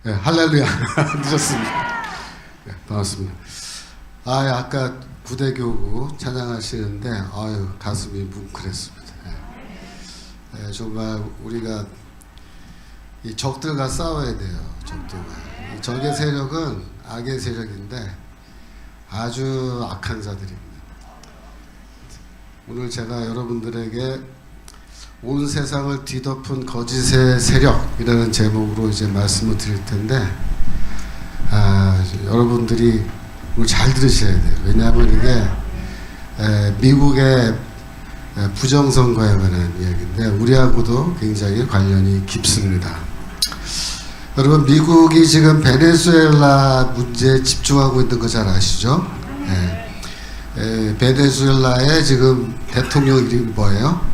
네, 할렐루야. 늦었습니다. 네, 반갑습니다. 아까 구대교구 찬양하시는데, 가슴이 뭉클했습니다. 네, 정말 우리가 이 적들과 싸워야 돼요. 적들과. 이 적의 세력은 악의 세력인데 아주 악한 자들입니다. 오늘 제가 여러분들에게 온 세상을 뒤덮은 거짓의 세력이라는 제목으로 이제 말씀을 드릴 텐데, 여러분들이 오늘 잘 들으셔야 돼요. 왜냐하면 이게 미국의 부정선거에 관한 이야기인데 우리하고도 굉장히 관련이 깊습니다. 여러분, 미국이 지금 베네수엘라 문제에 집중하고 있는 거 잘 아시죠? 베네수엘라의 지금 대통령 이름이 뭐예요?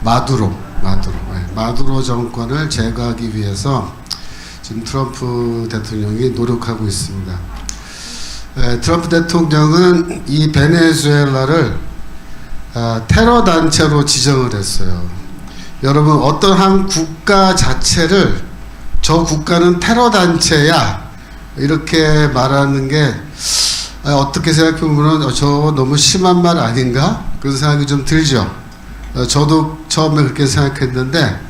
마두로 정권을 제거하기 위해서 지금 트럼프 대통령이 노력하고 있습니다. 트럼프 대통령은 이 베네수엘라를 테러 단체로 지정을 했어요. 여러분, 어떤 한 국가 자체를 저 국가는 테러 단체야 이렇게 말하는 게 어떻게 생각해보면 저 너무 심한 말 아닌가? 그런 생각이 좀 들죠. 저도 처음에 그렇게 생각했는데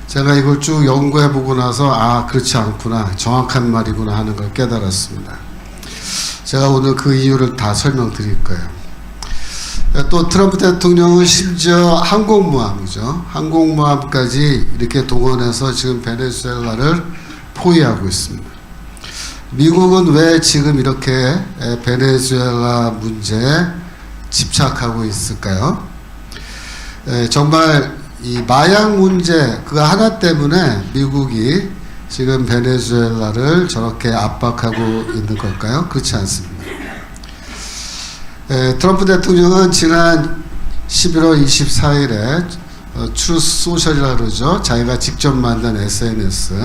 제가 이걸 쭉 연구해보고 나서 그렇지 않구나, 정확한 말이구나 하는 걸 깨달았습니다. 제가 오늘 그 이유를 다 설명드릴 거예요. 또 트럼프 대통령은 심지어 항공모함이죠. 항공모함까지 이렇게 동원해서 지금 베네수엘라를 포위하고 있습니다. 미국은 왜 지금 이렇게 베네수엘라 문제에 집착하고 있을까요? 정말 이 마약 문제 그 하나 때문에 미국이 지금 베네수엘라를 저렇게 압박하고 있는 걸까요? 그렇지 않습니다. 트럼프 대통령은 지난 11월 24일에 트루스 소셜이라고 그러죠. 자기가 직접 만든 SNS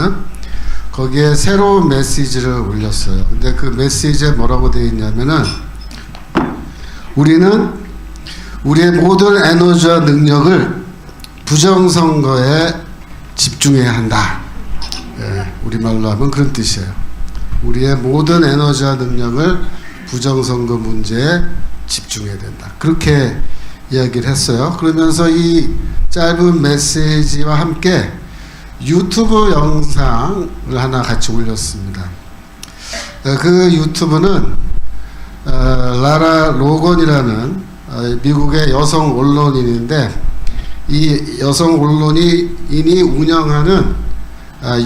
거기에 새로운 메시지를 올렸어요. 근데 그 메시지에 뭐라고 되어 있냐면은 우리는 우리의 모든 에너지와 능력을 부정선거에 집중해야 한다. 우리말로 하면 그런 뜻이에요. 우리의 모든 에너지와 능력을 부정선거 문제에 집중해야 된다. 그렇게 이야기를 했어요. 그러면서 이 짧은 메시지와 함께 유튜브 영상을 하나 같이 올렸습니다. 그 유튜브는 라라 로건이라는 미국의 여성 언론인인데 이 여성 언론인이 운영하는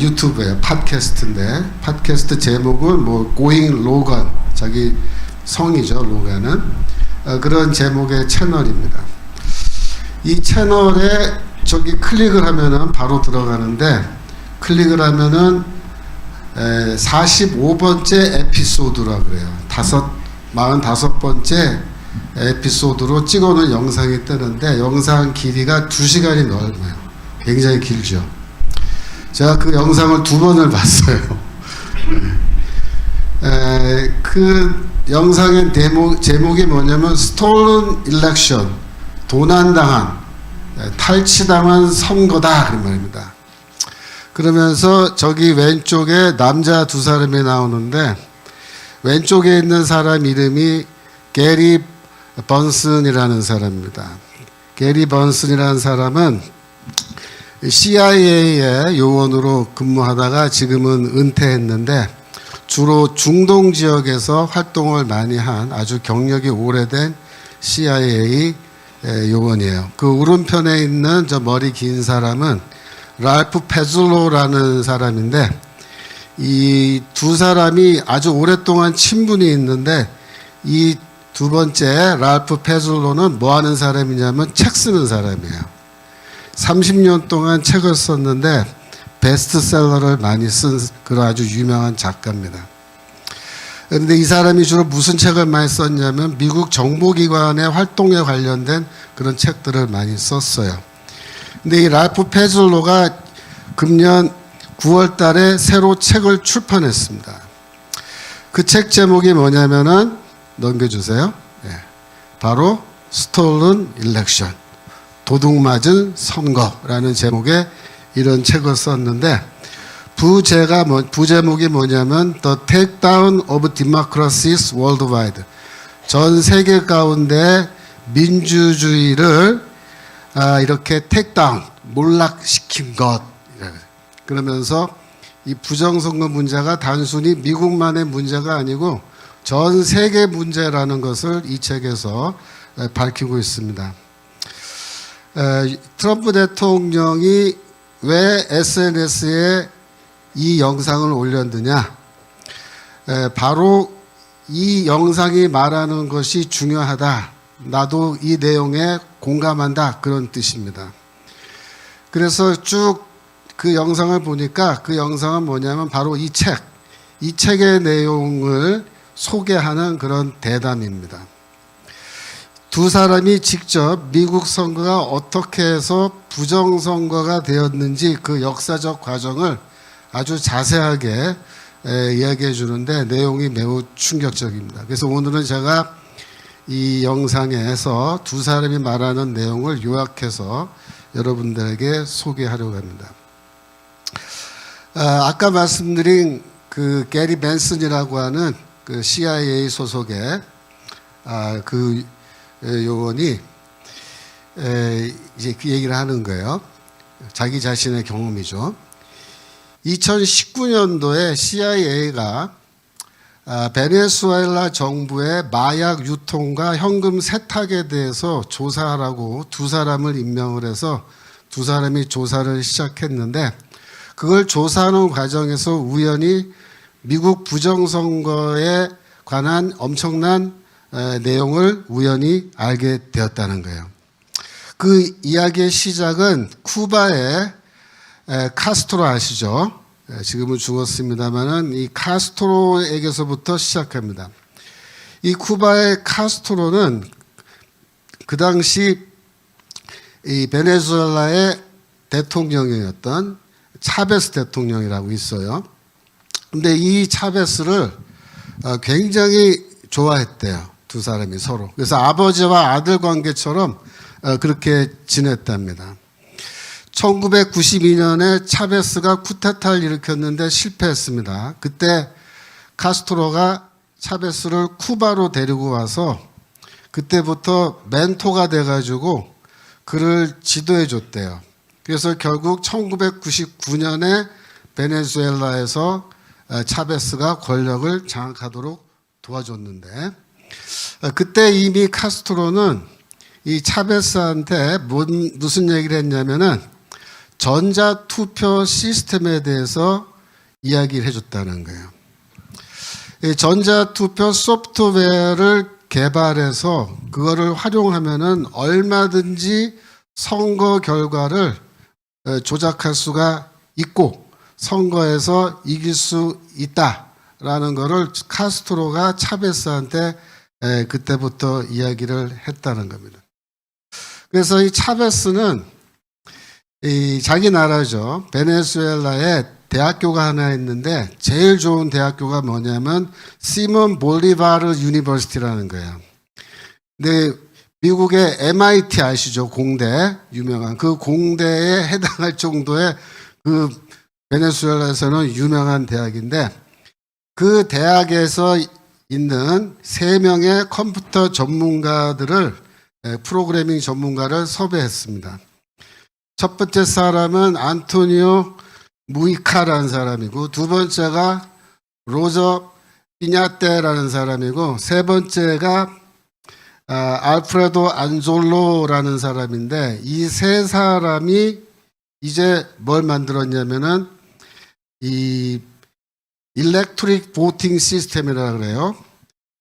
유튜브예요. 팟캐스트인데 팟캐스트 제목은 Going Logan, 자기 성이죠. 로간은 그런 제목의 채널입니다. 이 채널에 저기 클릭을 하면은 바로 들어가는데 클릭을 하면은 45번째 에피소드라고 그래요. 45번째 에피소드로 찍어놓은 영상이 뜨는데 영상 길이가 2시간이 넘어요. 굉장히 길죠. 제가 그 영상을 2번을 봤어요. 그 영상의 제목이 뭐냐면 Stolen Election, 도난당한, 탈취당한 선거다 그런 말입니다. 그러면서 저기 왼쪽에 남자 2사람이 나오는데 왼쪽에 있는 사람 이름이 게리 번슨이라는 사람입니다. 게리 번슨이라는 사람은 CIA의 요원으로 근무하다가 지금은 은퇴했는데 주로 중동 지역에서 활동을 많이 한 아주 경력이 오래된 CIA 요원이에요. 그 오른편에 있는 저 머리 긴 사람은 랄프 페즐로라는 사람인데 이 2사람이 아주 오랫동안 친분이 있는데 이 두 번째 랄프 페즐로는 뭐 하는 사람이냐면 책 쓰는 사람이에요. 30년 동안 책을 썼는데 베스트셀러를 많이 쓴 그런 아주 유명한 작가입니다. 그런데 이 사람이 주로 무슨 책을 많이 썼냐면 미국 정보기관의 활동에 관련된 그런 책들을 많이 썼어요. 근데 이 랄프 페즐로가 금년 9월 달에 새로 책을 출판했습니다. 그 책 제목이 뭐냐면은 넘겨주세요. 바로 Stolen Election, 도둑맞은 선거라는 제목의 이런 책을 썼는데 부제목이 뭐냐면 The Takedown of Democracies Worldwide. 전 세계 가운데 민주주의를 이렇게 택다운, 몰락시킨 것. 그러면서 이 부정선거 문제가 단순히 미국만의 문제가 아니고 전 세계 문제라는 것을 이 책에서 밝히고 있습니다. 트럼프 대통령이 왜 SNS에 이 영상을 올렸느냐? 바로 이 영상이 말하는 것이 중요하다. 나도 이 내용에 공감한다. 그런 뜻입니다. 그래서 쭉 그 영상을 보니까 그 영상은 뭐냐면 바로 이 책의 내용을 소개하는 그런 대담입니다. 두 사람이 직접 미국 선거가 어떻게 해서 부정선거가 되었는지 그 역사적 과정을 아주 자세하게 이야기해 주는데 내용이 매우 충격적입니다. 그래서 오늘은 제가 이 영상에서 두 사람이 말하는 내용을 요약해서 여러분들에게 소개하려고 합니다. 아까 말씀드린 그 게리 벤슨이라고 하는 그 CIA 소속의 그 요원이 이제 그 얘기를 하는 거예요. 자기 자신의 경험이죠. 2019년도에 CIA가 베네수엘라 정부의 마약 유통과 현금 세탁에 대해서 조사하라고 두 사람을 임명을 해서 두 사람이 조사를 시작했는데 그걸 조사하는 과정에서 우연히 미국 부정선거에 관한 엄청난 내용을 우연히 알게 되었다는 거예요. 그 이야기의 시작은 쿠바의 카스트로 아시죠? 지금은 죽었습니다만은 이 카스트로에게서부터 시작합니다. 이 쿠바의 카스트로는 그 당시 이 베네수엘라의 대통령이었던 차베스 대통령이라고 있어요. 근데 이 차베스를 굉장히 좋아했대요. 두 사람이 서로. 그래서 아버지와 아들 관계처럼 그렇게 지냈답니다. 1992년에 차베스가 쿠데타를 일으켰는데 실패했습니다. 그때 카스트로가 차베스를 쿠바로 데리고 와서 그때부터 멘토가 돼가지고 그를 지도해 줬대요. 그래서 결국 1999년에 베네수엘라에서 차베스가 권력을 장악하도록 도와줬는데 그때 이미 카스트로는 이 차베스한테 무슨 얘기를 했냐면은 전자투표 시스템에 대해서 이야기를 해줬다는 거예요. 이 전자투표 소프트웨어를 개발해서 그거를 활용하면은 얼마든지 선거 결과를 조작할 수가 있고 선거에서 이길 수 있다라는 거를 카스트로가 차베스한테 그때부터 이야기를 했다는 겁니다. 그래서 이 차베스는 이 자기 나라죠. 베네수엘라에 대학교가 하나 있는데 제일 좋은 대학교가 뭐냐면 시몬 볼리바르 유니버시티라는 거예요. 근데 미국의 MIT 아시죠? 공대 유명한 그 공대에 해당할 정도의 그 베네수엘라에서는 유명한 대학인데 그 대학에서 있는 3명의 컴퓨터 전문가들을 프로그래밍 전문가를 섭외했습니다. 첫 번째 사람은 안토니오 무이카라는 사람이고 두 번째가 로저 피냐테라는 사람이고 세 번째가 알프레도 안졸로라는 사람인데 이 세 사람이 이제 뭘 만들었냐면은 이 일렉트릭 보팅 시스템이라고 그래요.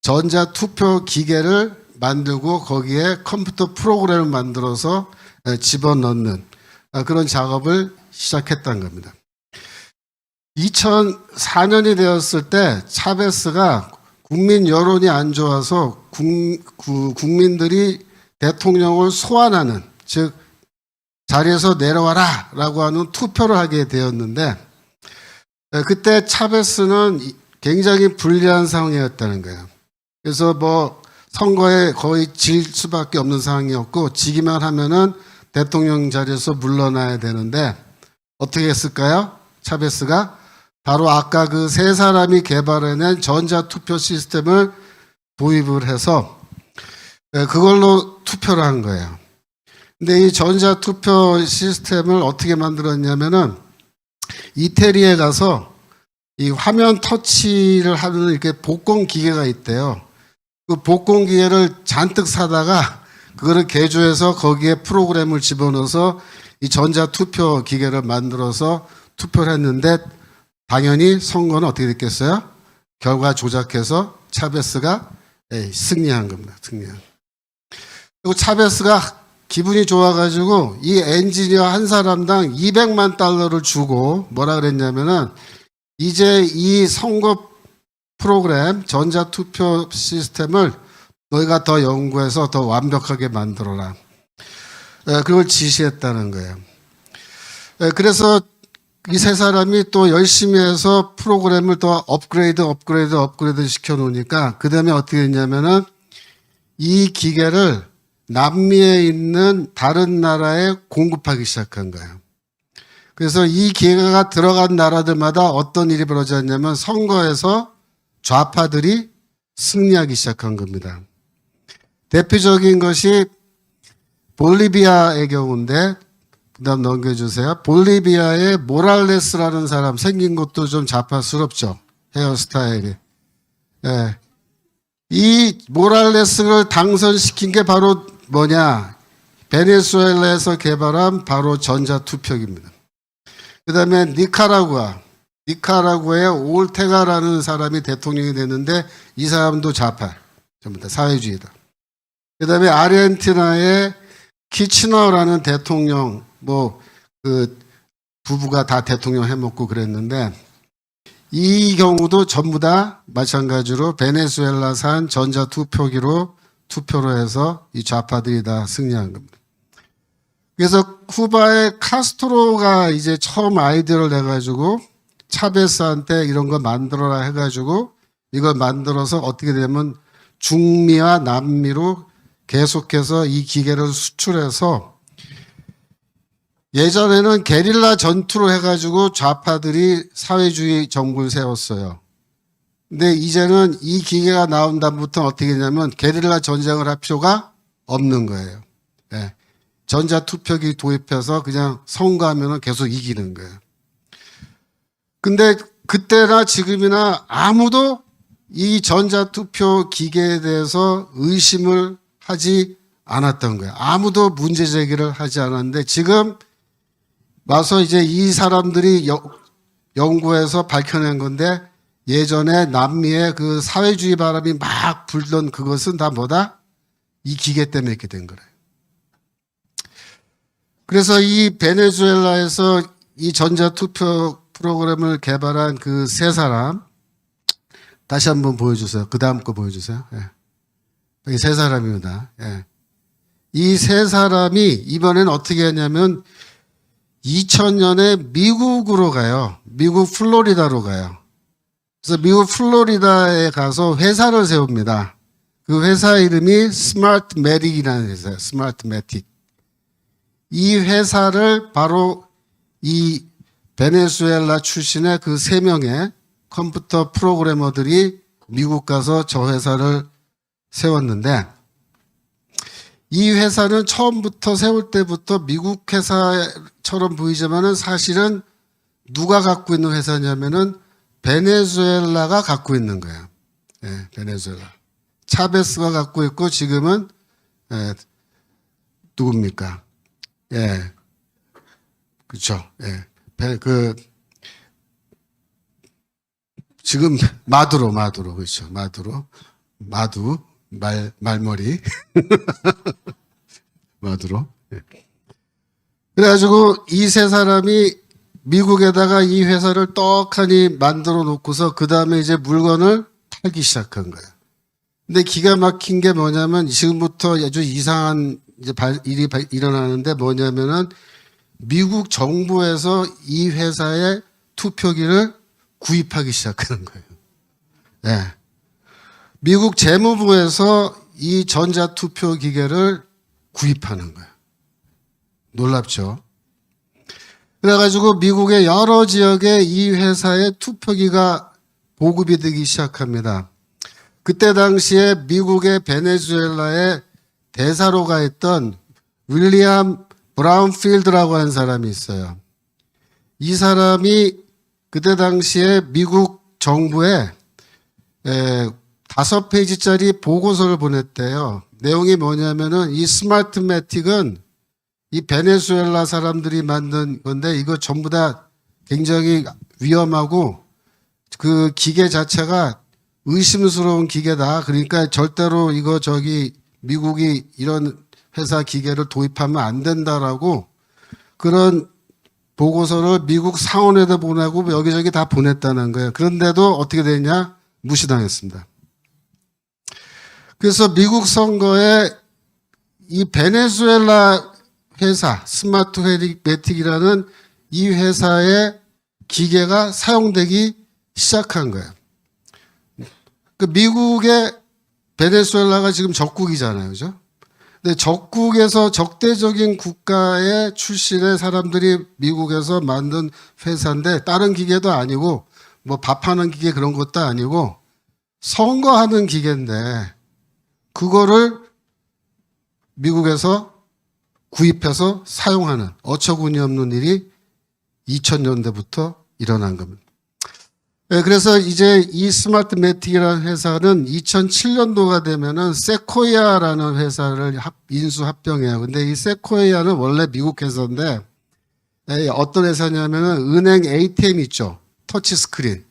전자 투표 기계를 만들고 거기에 컴퓨터 프로그램을 만들어서 집어넣는 그런 작업을 시작했다는 겁니다. 2004년이 되었을 때 차베스가 국민 여론이 안 좋아서 국민들이 대통령을 소환하는 즉 자리에서 내려와라 라고 하는 투표를 하게 되었는데 그때 차베스는 굉장히 불리한 상황이었다는 거예요. 그래서 뭐 선거에 거의 질 수밖에 없는 상황이었고 지기만 하면은 대통령 자리에서 물러나야 되는데 어떻게 했을까요? 차베스가 바로 아까 그 세 사람이 개발해낸 전자투표 시스템을 도입을 해서 그걸로 투표를 한 거예요. 근데 이 전자투표 시스템을 어떻게 만들었냐면은 이태리에 가서 이 화면 터치를 하는 이렇게 복권 기계가 있대요. 그 복권 기계를 잔뜩 사다가 그거를 개조해서 거기에 프로그램을 집어넣어서 이 전자투표 기계를 만들어서 투표를 했는데 당연히 선거는 어떻게 됐겠어요? 결과 조작해서 차베스가 승리한 겁니다. 승리한. 그리고 차베스가 기분이 좋아가지고 이 엔지니어 한 사람당 200만 달러를 주고 뭐라 그랬냐면은 이제 이 선거 프로그램 전자투표 시스템을 너희가 더 연구해서 더 완벽하게 만들어라. 그걸 지시했다는 거예요. 그래서 이 세 사람이 또 열심히 해서 프로그램을 더 업그레이드 시켜 놓으니까 그 다음에 어떻게 했냐면은 이 기계를 남미에 있는 다른 나라에 공급하기 시작한 거예요. 그래서 이 기계가 들어간 나라들마다 어떤 일이 벌어졌냐면 선거에서 좌파들이 승리하기 시작한 겁니다. 대표적인 것이 볼리비아의 경우인데 그다음 넘겨주세요. 볼리비아의 모랄레스라는 사람 생긴 것도 좀 좌파스럽죠. 헤어스타일이. 예. 이 모랄레스를 당선시킨 게 바로 뭐냐? 베네수엘라에서 개발한 바로 전자투표기입니다. 그 다음에 니카라구아의 올테가라는 사람이 대통령이 됐는데 이 사람도 좌파. 전부 다 사회주의다. 그 다음에 아르헨티나의 키치너라는 대통령, 그 부부가 다 대통령 해먹고 그랬는데 이 경우도 전부 다 마찬가지로 베네수엘라산 전자투표기로 투표로 해서 이 좌파들이 다 승리한 겁니다. 그래서 쿠바의 카스트로가 이제 처음 아이디어를 내가지고 차베스한테 이런 거 만들어라 해가지고 이걸 만들어서 어떻게 되면 중미와 남미로 계속해서 이 기계를 수출해서 예전에는 게릴라 전투로 해가지고 좌파들이 사회주의 정부를 세웠어요. 근데 이제는 이 기계가 나온 다음부터 어떻게 되냐면 게릴라 전쟁을 할 필요가 없는 거예요. 예. 전자투표기 도입해서 그냥 선거하면 계속 이기는 거예요. 근데 그때나 지금이나 아무도 이 전자투표 기계에 대해서 의심을 하지 않았던 거예요. 아무도 문제 제기를 하지 않았는데 지금 와서 이제 이 사람들이 연구해서 밝혀낸 건데 예전에 남미의 그 사회주의 바람이 막 불던 그것은 다 뭐다? 이 기계 때문에 이렇게 된 거래요. 그래서 이 베네수엘라에서 이 전자투표 프로그램을 개발한 그 세 사람 다시 한번 보여주세요. 그 다음 거 보여주세요. 예. 여기 세 사람입니다. 예. 이 세 사람이 이번엔 어떻게 했냐면 2000년에 미국으로 가요. 미국 플로리다로 가요. 그래서 미국 플로리다에 가서 회사를 세웁니다. 그 회사 이름이 스마트매틱이라는 회사예요. 스마트매틱. 이 회사를 바로 이 베네수엘라 출신의 그 세 명의 컴퓨터 프로그래머들이 미국 가서 저 회사를 세웠는데 이 회사는 처음부터 세울 때부터 미국 회사처럼 보이지만은 사실은 누가 갖고 있는 회사냐면은 베네수엘라가 갖고 있는 거예요. 예, 베네수엘라. 차베스가 갖고 있고 지금은 누굽니까? 예, 그렇죠. 예, 지금 마두로 그렇죠. 마두. 말머리. 마두로. 그래가지고 이 세 사람이 미국에다가 이 회사를 떡하니 만들어 놓고서 그 다음에 이제 물건을 팔기 시작한 거예요. 근데 기가 막힌 게 뭐냐면 지금부터 아주 이상한 이제 일이 일어나는데 뭐냐면은 미국 정부에서 이 회사의 투표기를 구입하기 시작하는 거예요. 네. 미국 재무부에서 이 전자투표 기계를 구입하는 거예요. 놀랍죠? 그래가지고 미국의 여러 지역에 이 회사의 투표기가 보급이 되기 시작합니다. 그때 당시에 미국의 베네수엘라에 대사로가 있던 윌리엄 브라운필드라고 하는 사람이 있어요. 이 사람이 그때 당시에 미국 정부에 5페이지짜리 보고서를 보냈대요. 내용이 뭐냐면은 이 스마트매틱은 이 베네수엘라 사람들이 만든 건데 이거 전부 다 굉장히 위험하고 그 기계 자체가 의심스러운 기계다. 그러니까 절대로 이거 미국이 이런 회사 기계를 도입하면 안 된다라고 그런 보고서를 미국 상원에도 보내고 여기저기 다 보냈다는 거예요. 그런데도 어떻게 됐냐? 무시당했습니다. 그래서 미국 선거에 이 베네수엘라 회사 스마트매틱이라는 이 회사의 기계가 사용되기 시작한 거예요. 그 미국의 베네수엘라가 지금 적국이잖아요, 그죠? 근데 적국에서 적대적인 국가의 출신의 사람들이 미국에서 만든 회사인데 다른 기계도 아니고 뭐 밥하는 기계 그런 것도 아니고 선거하는 기계인데 그거를 미국에서 구입해서 사용하는 어처구니 없는 일이 2000년대부터 일어난 겁니다. 그래서 이제 이 스마트매틱이라는 회사는 2007년도가 되면은 세코이아라는 회사를 인수 합병해요. 근데 이 세코이아는 원래 미국 회사인데 어떤 회사냐면은 은행 ATM 있죠. 터치 스크린.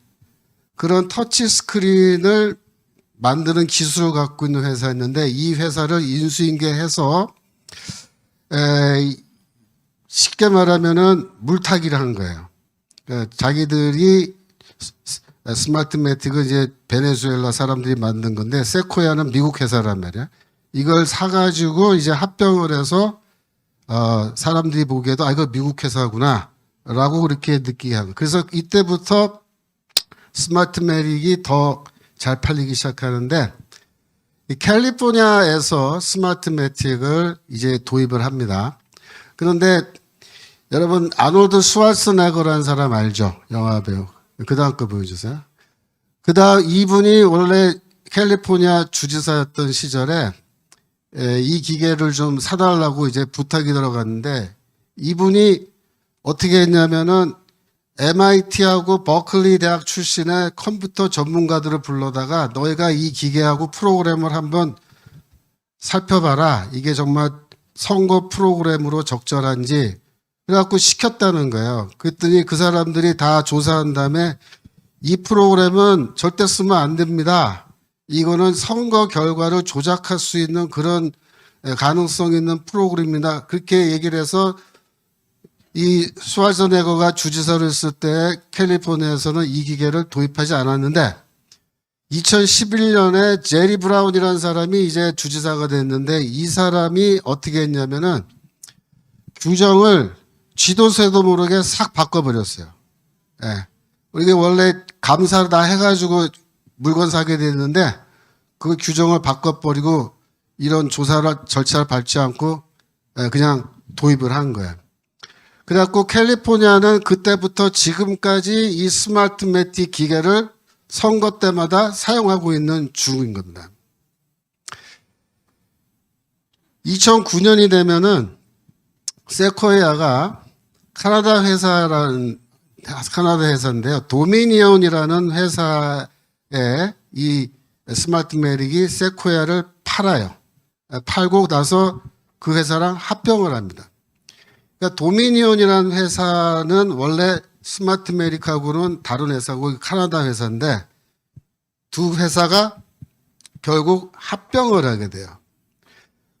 그런 터치 스크린을 만드는 기술을 갖고 있는 회사였는데 이 회사를 인수인계해서 쉽게 말하면은 물타기를 한 거예요. 자기들이 스마트매틱은 이제 베네수엘라 사람들이 만든 건데 세코야는 미국 회사란 말이야. 이걸 사가지고 이제 합병을 해서 사람들이 보기에도 이거 미국 회사구나라고 그렇게 느끼게 하고. 그래서 이때부터 스마트매틱이 더 잘 팔리기 시작하는데 이 캘리포니아에서 스마트매틱을 이제 도입을 합니다. 그런데 여러분 아놀드 슈왈츠네거라는 사람 알죠? 영화배우. 그 다음 거 보여주세요. 그 다음 이분이 원래 캘리포니아 주지사였던 시절에 이 기계를 좀 사달라고 이제 부탁이 들어갔는데 이분이 어떻게 했냐면은 MIT하고 버클리 대학 출신의 컴퓨터 전문가들을 불러다가 너희가 이 기계하고 프로그램을 한번 살펴봐라. 이게 정말 선거 프로그램으로 적절한지 그래갖고 시켰다는 거예요. 그랬더니 그 사람들이 다 조사한 다음에 이 프로그램은 절대 쓰면 안 됩니다. 이거는 선거 결과를 조작할 수 있는 그런 가능성 있는 프로그램입니다. 그렇게 얘기를 해서 이 슈왈츠네거가 주지사를 했을 때 캘리포니아에서는 이 기계를 도입하지 않았는데 2011년에 제리 브라운이라는 사람이 이제 주지사가 됐는데 이 사람이 어떻게 했냐면은 규정을 쥐도새도 모르게 싹 바꿔버렸어요. 예. 이게 원래 감사를 다 해가지고 물건 사게 됐는데 그 규정을 바꿔버리고 이런 조사를 절차를 밟지 않고 그냥 도입을 한 거예요. 그래갖고 캘리포니아는 그때부터 지금까지 이 스마트매틱 기계를 선거 때마다 사용하고 있는 중인 겁니다. 2009년이 되면은 세코이아가 카나다 회사인데요. 도미니온이라는 회사에 이 스마트매틱이 세코이아를 팔아요. 팔고 나서 그 회사랑 합병을 합니다. 그러니까 도미니온이라는 회사는 원래 스마트매틱하고는 다른 회사고 카나다 회사인데 두 회사가 결국 합병을 하게 돼요.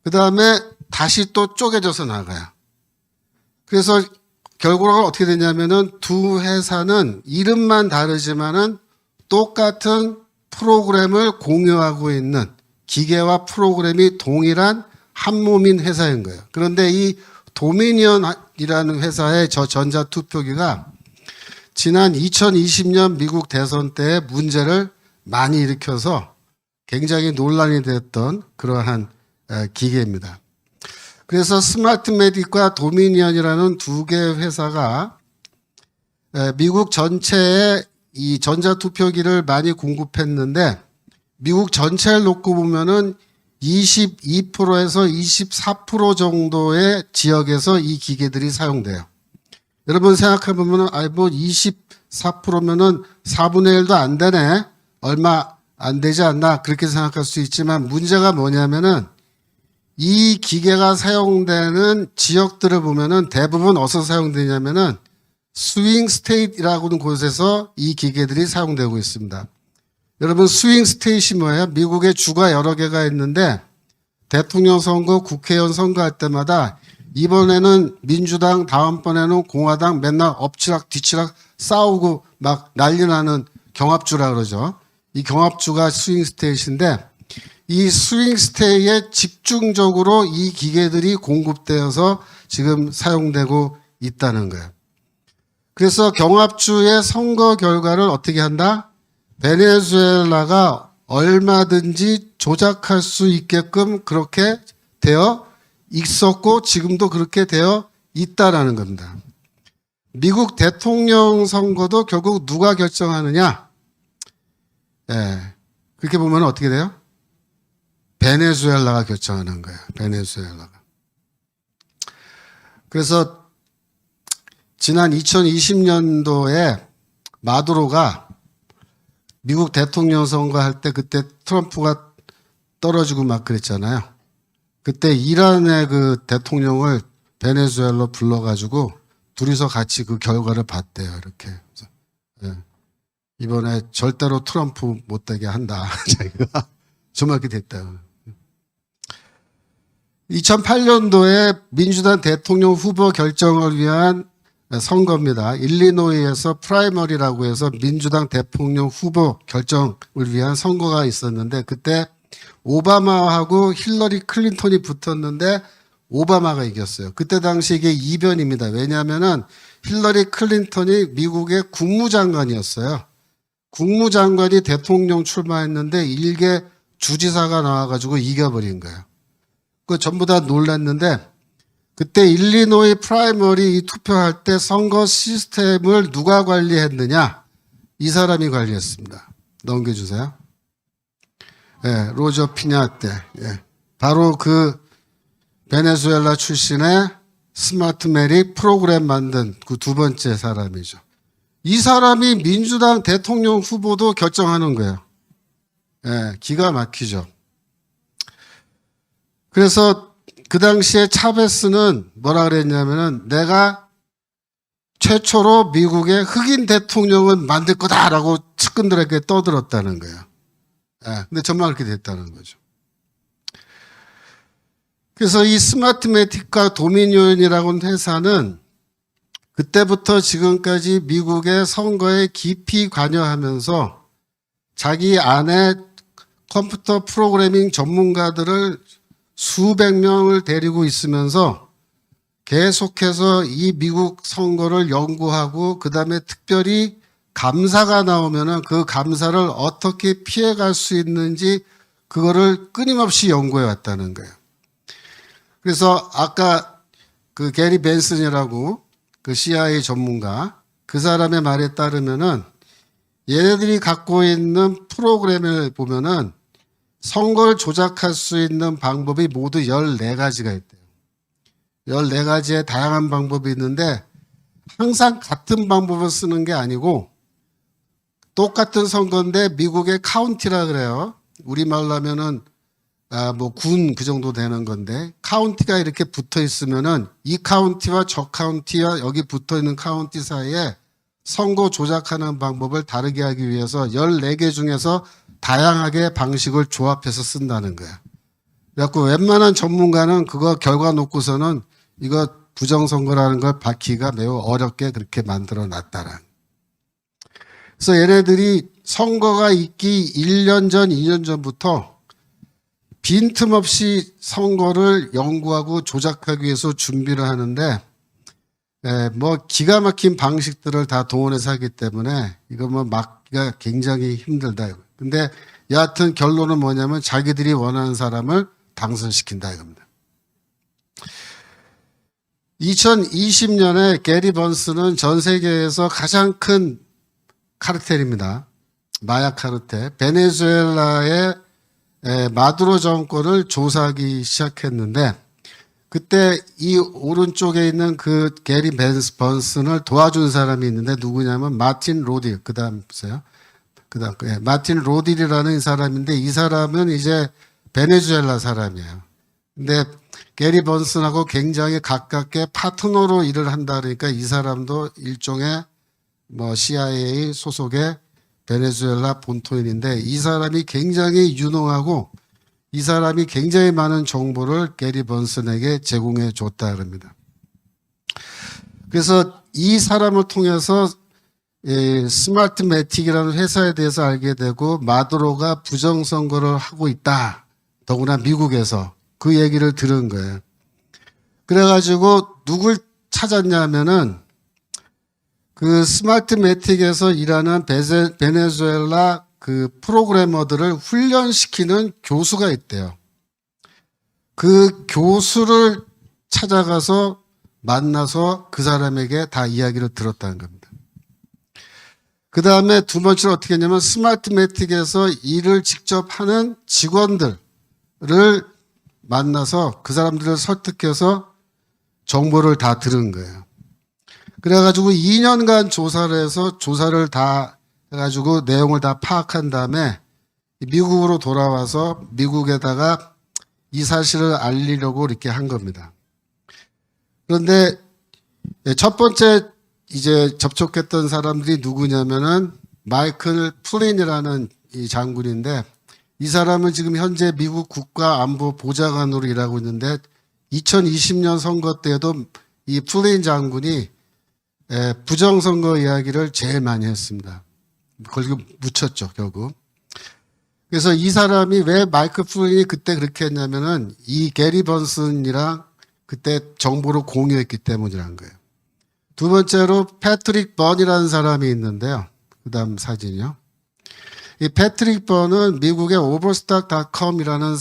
그 다음에 다시 또 쪼개져서 나가요. 그래서 결과가 어떻게 되냐면은 두 회사는 이름만 다르지만은 똑같은 프로그램을 공유하고 있는 기계와 프로그램이 동일한 한 몸인 회사인 거예요. 그런데 이 도미니언이라는 회사의 저 전자투표기가 지난 2020년 미국 대선 때 문제를 많이 일으켜서 굉장히 논란이 됐던 그러한 기계입니다. 그래서 스마트매틱과 도미니언이라는 두 개의 회사가 미국 전체에 이 전자투표기를 많이 공급했는데 미국 전체를 놓고 보면은 22%에서 24% 정도의 지역에서 이 기계들이 사용돼요. 여러분 생각해 보면은 뭐 24%면은 4분의 1도 안 되네. 얼마 안 되지 않나 그렇게 생각할 수 있지만 문제가 뭐냐면은 이 기계가 사용되는 지역들을 보면은 대부분 어디서 사용되냐면은 스윙 스테이트라고 하는 곳에서 이 기계들이 사용되고 있습니다. 여러분 스윙 스테이트이 뭐예요? 미국의 주가 여러 개가 있는데 대통령 선거, 국회의원 선거할 때마다 이번에는 민주당, 다음번에는 공화당 맨날 엎치락 뒤치락 싸우고 막 난리 나는 경합주라 그러죠. 이 경합주가 스윙 스테이트인데 이 스윙 스테이트에 집중적으로 이 기계들이 공급되어서 지금 사용되고 있다는 거예요. 그래서 경합주의 선거 결과를 어떻게 한다? 베네수엘라가 얼마든지 조작할 수 있게끔 그렇게 되어 있었고 지금도 그렇게 되어 있다라는 겁니다. 미국 대통령 선거도 결국 누가 결정하느냐? 그렇게 보면 어떻게 돼요? 베네수엘라가 결정하는 거예요. 베네수엘라가. 그래서 지난 2020년도에 마두로가 미국 대통령 선거할 때 그때 트럼프가 떨어지고 막 그랬잖아요. 그때 이란의 그 대통령을 베네수엘로 불러가지고 둘이서 같이 그 결과를 봤대요. 이렇게. 그래서, 이번에 절대로 트럼프 못되게 한다. 자기가 정말 그렇게 됐다. 2008년도에 민주당 대통령 후보 결정을 위한 선거입니다. 일리노이에서 프라이머리라고 해서 민주당 대통령 후보 결정을 위한 선거가 있었는데 그때 오바마하고 힐러리 클린턴이 붙었는데 오바마가 이겼어요. 그때 당시 이게 이변입니다. 왜냐하면은 힐러리 클린턴이 미국의 국무장관이었어요. 국무장관이 대통령 출마했는데 일개 주지사가 나와가지고 이겨버린 거예요. 그 전부 다 놀랐는데 그때 일리노이 프라이머리 이 투표할 때 선거 시스템을 누가 관리했느냐? 이 사람이 관리했습니다. 넘겨주세요. 로저 피냐테. 바로 그 베네수엘라 출신의 스마트 메리 프로그램 만든 그 두 번째 사람이죠. 이 사람이 민주당 대통령 후보도 결정하는 거예요. 기가 막히죠. 그래서 그 당시에 차베스는 뭐라 그랬냐면은 내가 최초로 미국의 흑인 대통령을 만들 거다라고 측근들에게 떠들었다는 거예요. 근데 정말 그렇게 됐다는 거죠. 그래서 이 스마트매틱과 도미니온이라고 하는 회사는 그때부터 지금까지 미국의 선거에 깊이 관여하면서 자기 안에 컴퓨터 프로그래밍 전문가들을 수백 명을 데리고 있으면서 계속해서 이 미국 선거를 연구하고 그다음에 특별히 감사가 나오면은 그 감사를 어떻게 피해갈 수 있는지 그거를 끊임없이 연구해 왔다는 거예요. 그래서 아까 그 게리 벤슨이라고 그 CIA 전문가 그 사람의 말에 따르면은 얘네들이 갖고 있는 프로그램을 보면은 선거를 조작할 수 있는 방법이 모두 14가지가 있대요. 14가지의 다양한 방법이 있는데 항상 같은 방법을 쓰는 게 아니고 똑같은 선거인데 미국의 카운티라 그래요. 우리말로 하면은 뭐 군 그 정도 되는 건데 카운티가 이렇게 붙어 있으면은 이 카운티와 저 카운티와 여기 붙어 있는 카운티 사이에 선거 조작하는 방법을 다르게 하기 위해서 14개 중에서 다양하게 방식을 조합해서 쓴다는 거야. 그래갖고 웬만한 전문가는 그거 결과 놓고서는 이거 부정선거라는 걸 밝히기가 매우 어렵게 그렇게 만들어 놨다라. 그래서 얘네들이 선거가 있기 1년 전, 2년 전부터 빈틈없이 선거를 연구하고 조작하기 위해서 준비를 하는데 뭐 기가 막힌 방식들을 다 동원해서 하기 때문에 이거 뭐 막기가 굉장히 힘들다. 근데 여하튼 결론은 뭐냐면 자기들이 원하는 사람을 당선시킨다 이겁니다. 2020년에 게리 번스는 전 세계에서 가장 큰 카르텔입니다. 마약 카르텔. 베네수엘라의 마두로 정권을 조사하기 시작했는데 그때 이 오른쪽에 있는 그 게리 번슨을 도와준 사람이 있는데 누구냐면 마틴 로딜. 그다음 보세요. 그다음 마틴 로딜이라는 사람인데 이 사람은 이제 베네수엘라 사람이에요. 근데 게리 번슨하고 굉장히 가깝게 파트너로 일을 한다 그러니까 이 사람도 일종의 뭐 CIA 소속의 베네수엘라 본토인인데 이 사람이 굉장히 유능하고 이 사람이 굉장히 많은 정보를 게리 번슨에게 제공해 줬다 그럽니다. 그래서 이 사람을 통해서 스마트매틱이라는 회사에 대해서 알게 되고 마두로가 부정선거를 하고 있다. 더구나 미국에서 그 얘기를 들은 거예요. 그래가지고 누굴 찾았냐면은 그 스마트매틱에서 일하는 베네수엘라 그 프로그래머들을 훈련시키는 교수가 있대요. 그 교수를 찾아가서 만나서 그 사람에게 다 이야기를 들었다는 겁니다. 그 다음에 두 번째로 어떻게 했냐면 스마트매틱에서 일을 직접 하는 직원들을 만나서 그 사람들을 설득해서 정보를 다 들은 거예요. 그래가지고 2년간 조사를 해서 조사를 다 해가지고 내용을 다 파악한 다음에 미국으로 돌아와서 미국에다가 이 사실을 알리려고 이렇게 한 겁니다. 그런데 첫 번째 이제 접촉했던 사람들이 누구냐면은 마이클 플린이라는 이 장군인데 이 사람은 지금 현재 미국 국가안보보좌관으로 일하고 있는데 2020년 선거 때에도 이 플린 장군이 부정선거 이야기를 제일 많이 했습니다. 그걸 묻혔죠, 결국. 그래서 이 사람이 왜 마이클 플린이 그때 그렇게 했냐면은 이 게리 번슨이랑 그때 정보를 공유했기 때문이라는 거예요. 두 번째로 패트릭 번이라는 사람이 있는데요. 그 다음 사진이요. 이 패트릭 번은 미국의 overstock.com이라는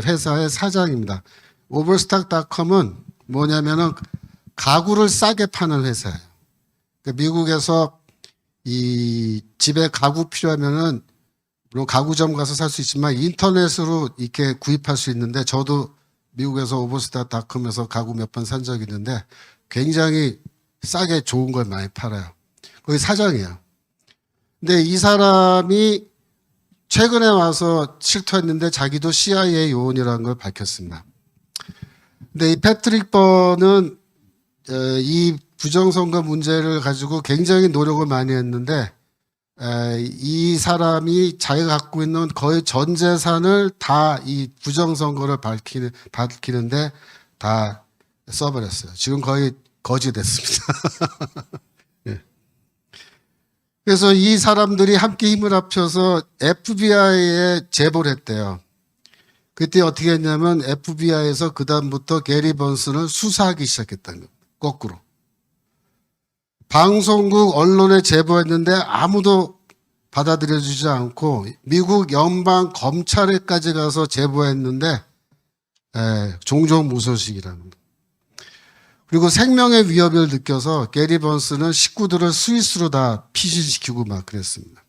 회사의 사장입니다. overstock.com은 뭐냐면은 가구를 싸게 파는 회사예요. 그러니까 미국에서 이 집에 가구 필요하면은 물론 가구점 가서 살 수 있지만 인터넷으로 이렇게 구입할 수 있는데 저도 미국에서 overstock.com에서 가구 몇 번 산 적이 있는데 굉장히 싸게 좋은 걸 많이 팔아요. 거기 사장이에요. 근데 이 사람이 최근에 와서 실토했는데 자기도 CIA 요원이라는 걸 밝혔습니다. 근데 이 패트릭 번은 이 부정선거 문제를 가지고 굉장히 노력을 많이 했는데 이 사람이 자기가 갖고 있는 거의 전 재산을 다 이 부정선거를 밝히는데 다 써버렸어요. 지금 거의 거지 됐습니다. 예. 그래서 이 사람들이 함께 힘을 합쳐서 FBI에 제보를 했대요. 그때 어떻게 했냐면 FBI에서 그다음부터 게리 번슨을 수사하기 시작했다는 겁니다. 거꾸로. 방송국 언론에 제보했는데 아무도 받아들여주지 않고 미국 연방 검찰에까지 가서 제보했는데 종종 무소식이라는 겁니다. 그리고 생명의 위협을 느껴서 게리 번슨은 식구들을 스위스로 다 피신시키고 막 그랬습니다.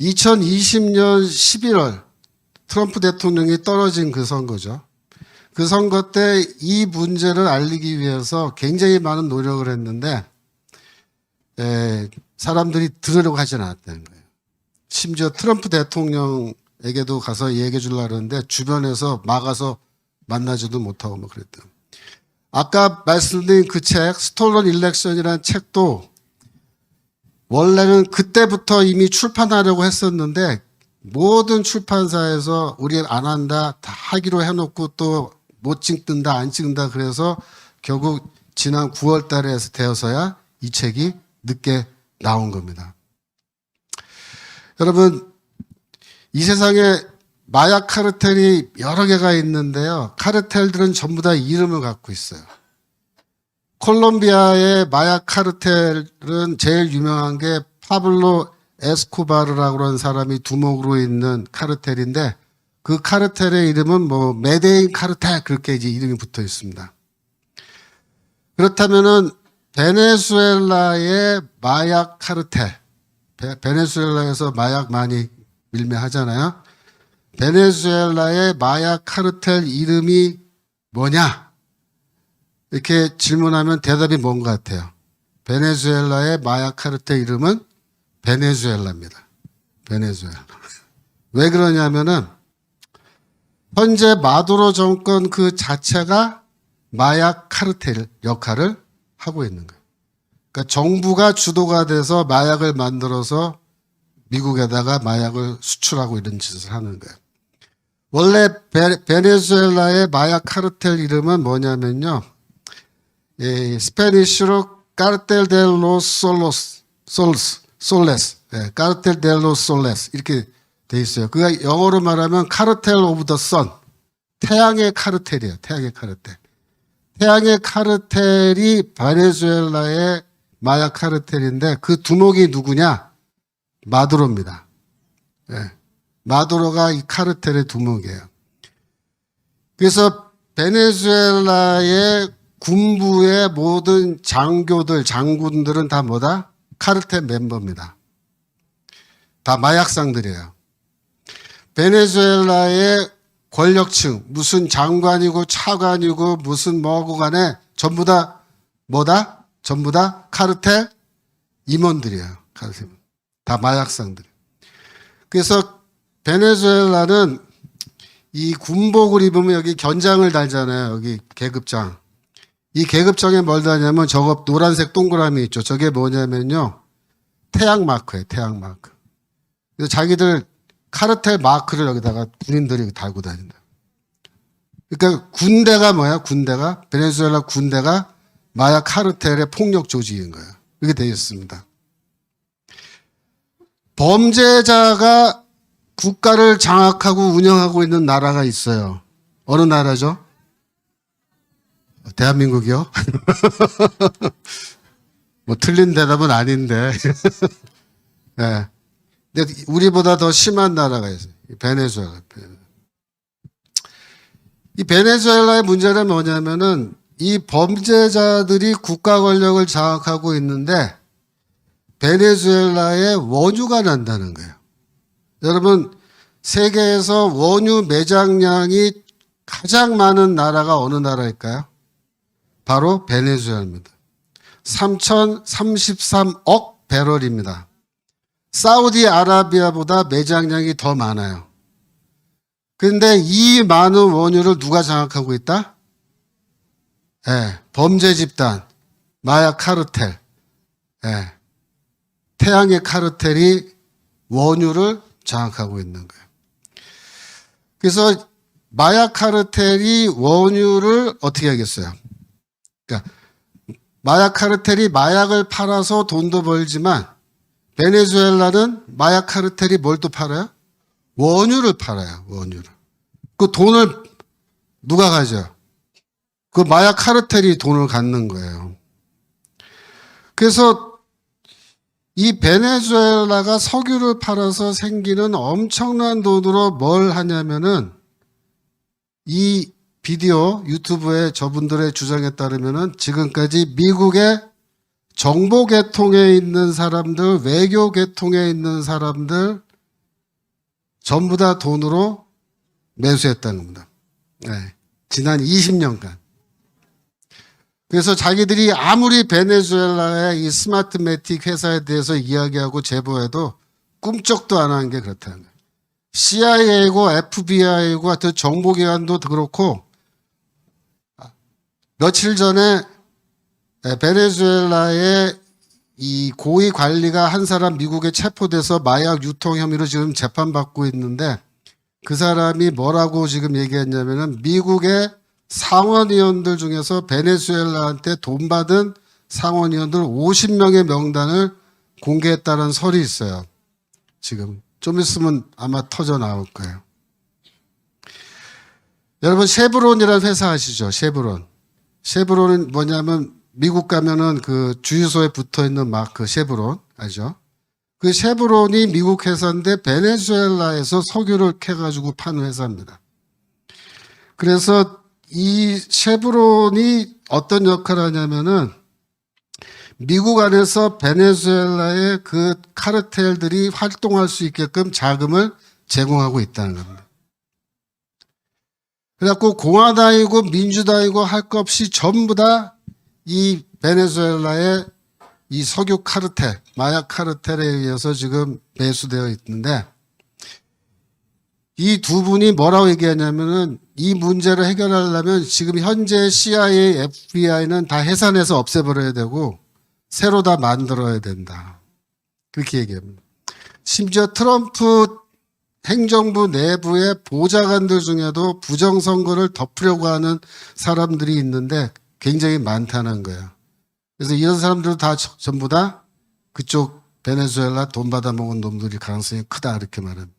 2020년 11월 트럼프 대통령이 떨어진 그 선거죠. 그 선거 때 이 문제를 알리기 위해서 굉장히 많은 노력을 했는데 사람들이 들으려고 하진 않았다는 거예요. 심지어 트럼프 대통령에게도 가서 얘기해 주려고 그러는데 주변에서 막아서 만나지도 못하고 뭐 그랬대요. 아까 말씀드린 그 책 스톨런 일렉션이라는 책도 원래는 그때부터 이미 출판하려고 했었는데 모든 출판사에서 우리 안 한다 다 하기로 해놓고 또 못 찍는다 안 찍는다 그래서 결국 지난 9월 달에 되어서야 이 책이 늦게 나온 겁니다. 여러분 이 세상에 마약 카르텔이 여러 개가 있는데요. 카르텔들은 전부 다 이름을 갖고 있어요. 콜롬비아의 마약 카르텔은 제일 유명한 게 파블로 에스코바르라고 하는 사람이 두목으로 있는 카르텔인데 그 카르텔의 이름은 뭐 메데인 카르텔 그렇게 이제 이름이 붙어 있습니다. 그렇다면은 베네수엘라의 마약 카르텔, 베네수엘라에서 마약 많이 밀매하잖아요. 베네수엘라의 마약 카르텔 이름이 뭐냐? 이렇게 질문하면 대답이 뭔 것 같아요? 베네수엘라의 마약 카르텔 이름은 베네수엘라입니다. 베네수엘라. 왜 그러냐면은 현재 마두로 정권 그 자체가 마약 카르텔 역할을 하고 있는 거예요. 그러니까 정부가 주도가 돼서 마약을 만들어서 미국에다가 마약을 수출하고 이런 짓을 하는 거예요. 원래 베네수엘라의 마약 카르텔 이름은 뭐냐면요. 스페니쉬로 카르텔 델로 솔레스, 카르텔 델로 솔레스 이렇게 돼 있어요. 그가 영어로 말하면 카르텔 오브 더 선, 태양의 카르텔이에요. 태양의 카르텔. 태양의 카르텔이 베네수엘라의 마약 카르텔인데 그 두목이 누구냐? 마두로입니다. 마두로가 이 카르텔의 두목이에요. 그래서 베네수엘라의 군부의 모든 장교들, 장군들은 다 뭐다? 카르텔 멤버입니다. 다 마약상들이에요. 베네수엘라의 권력층, 무슨 장관이고 차관이고 무슨 뭐고 간에 전부 다 뭐다? 전부 다 카르텔 임원들이에요. 카르텔. 다 마약상들. 그래서 베네수엘라는 이 군복을 입으면 여기 견장을 달잖아요. 여기 계급장. 이 계급장에 뭘 다냐면 저거 노란색 동그라미 있죠. 저게 뭐냐면요. 태양 마크예요. 태양 마크. 그래서 자기들 카르텔 마크를 여기다가 군인들이 달고 다닌다. 그러니까 군대가 뭐야? 군대가 베네수엘라 군대가 마약 카르텔의 폭력 조직인 거예요. 이렇게 되어 있습니다. 범죄자가 국가를 장악하고 운영하고 있는 나라가 있어요. 어느 나라죠? 대한민국이요? 뭐 틀린 대답은 아닌데. 네. 근데 우리보다 더 심한 나라가 있어요. 베네수엘라. 이 베네수엘라의 문제는 뭐냐면은 이 범죄자들이 국가 권력을 장악하고 있는데 베네수엘라에 원유가 난다는 거예요. 여러분, 세계에서 원유 매장량이 가장 많은 나라가 어느 나라일까요? 바로 베네수엘입니다. 3,033억 배럴입니다. 사우디아라비아보다 매장량이 더 많아요. 그런데 이 많은 원유를 누가 장악하고 있다? 범죄 집단, 마약 카르텔, 태양의 카르텔이 원유를 장악하고 있는 거예요. 그래서 마약 카르텔이 원유를 어떻게 하겠어요? 그러니까 마약 카르텔이 마약을 팔아서 돈도 벌지만 베네수엘라는 마약 카르텔이 뭘 또 팔아요? 원유를 팔아요. 원유를. 그 돈을 누가 가져요? 그 마약 카르텔이 돈을 갖는 거예요. 그래서 이 베네수엘라가 석유를 팔아서 생기는 엄청난 돈으로 뭘 하냐면은 이 비디오 유튜브에 저분들의 주장에 따르면은 지금까지 미국의 정보 계통에 있는 사람들, 외교 계통에 있는 사람들 전부 다 돈으로 매수했다는 겁니다. 지난 20년간. 그래서 자기들이 아무리 베네수엘라의 이 스마트매틱 회사에 대해서 이야기하고 제보해도 꿈쩍도 안 하는 게 그렇다는 거예요. CIA고 FBI고 하여튼 정보기관도 그렇고 며칠 전에 베네수엘라의 이 고위 관리가 한 사람 미국에 체포돼서 마약 유통 혐의로 지금 재판받고 있는데 그 사람이 뭐라고 지금 얘기했냐면은 미국의 상원의원들 중에서 베네수엘라한테 돈 받은 상원의원들 50명의 명단을 공개했다는 설이 있어요. 지금 좀 있으면 아마 터져 나올 거예요. 여러분 쉐브론이라는 회사 아시죠? 쉐브론. 쉐브론은 뭐냐면 미국 가면은 그 주유소에 붙어 있는 마크 쉐브론 알죠? 그 쉐브론이 미국 회사인데 베네수엘라에서 석유를 캐가지고 파는 회사입니다. 그래서 이 쉐브론이 어떤 역할을 하냐면은 미국 안에서 베네수엘라의 그 카르텔들이 활동할 수 있게끔 자금을 제공하고 있다는 겁니다. 그래갖고 공화당이고 민주당이고 할 것 없이 전부 다 이 베네수엘라의 이 석유 카르텔, 마약 카르텔에 의해서 지금 매수되어 있는데 이 두 분이 뭐라고 얘기하냐면은 이 문제를 해결하려면 지금 현재 CIA, FBI는 다 해산해서 없애버려야 되고 새로 다 만들어야 된다. 그렇게 얘기합니다. 심지어 트럼프 행정부 내부의 보좌관들 중에도 부정선거를 덮으려고 하는 사람들이 있는데 굉장히 많다는 거예요. 그래서 이런 사람들도 다 전부 다 그쪽 베네수엘라 돈 받아먹은 놈들일 가능성이 크다 이렇게 말합니다.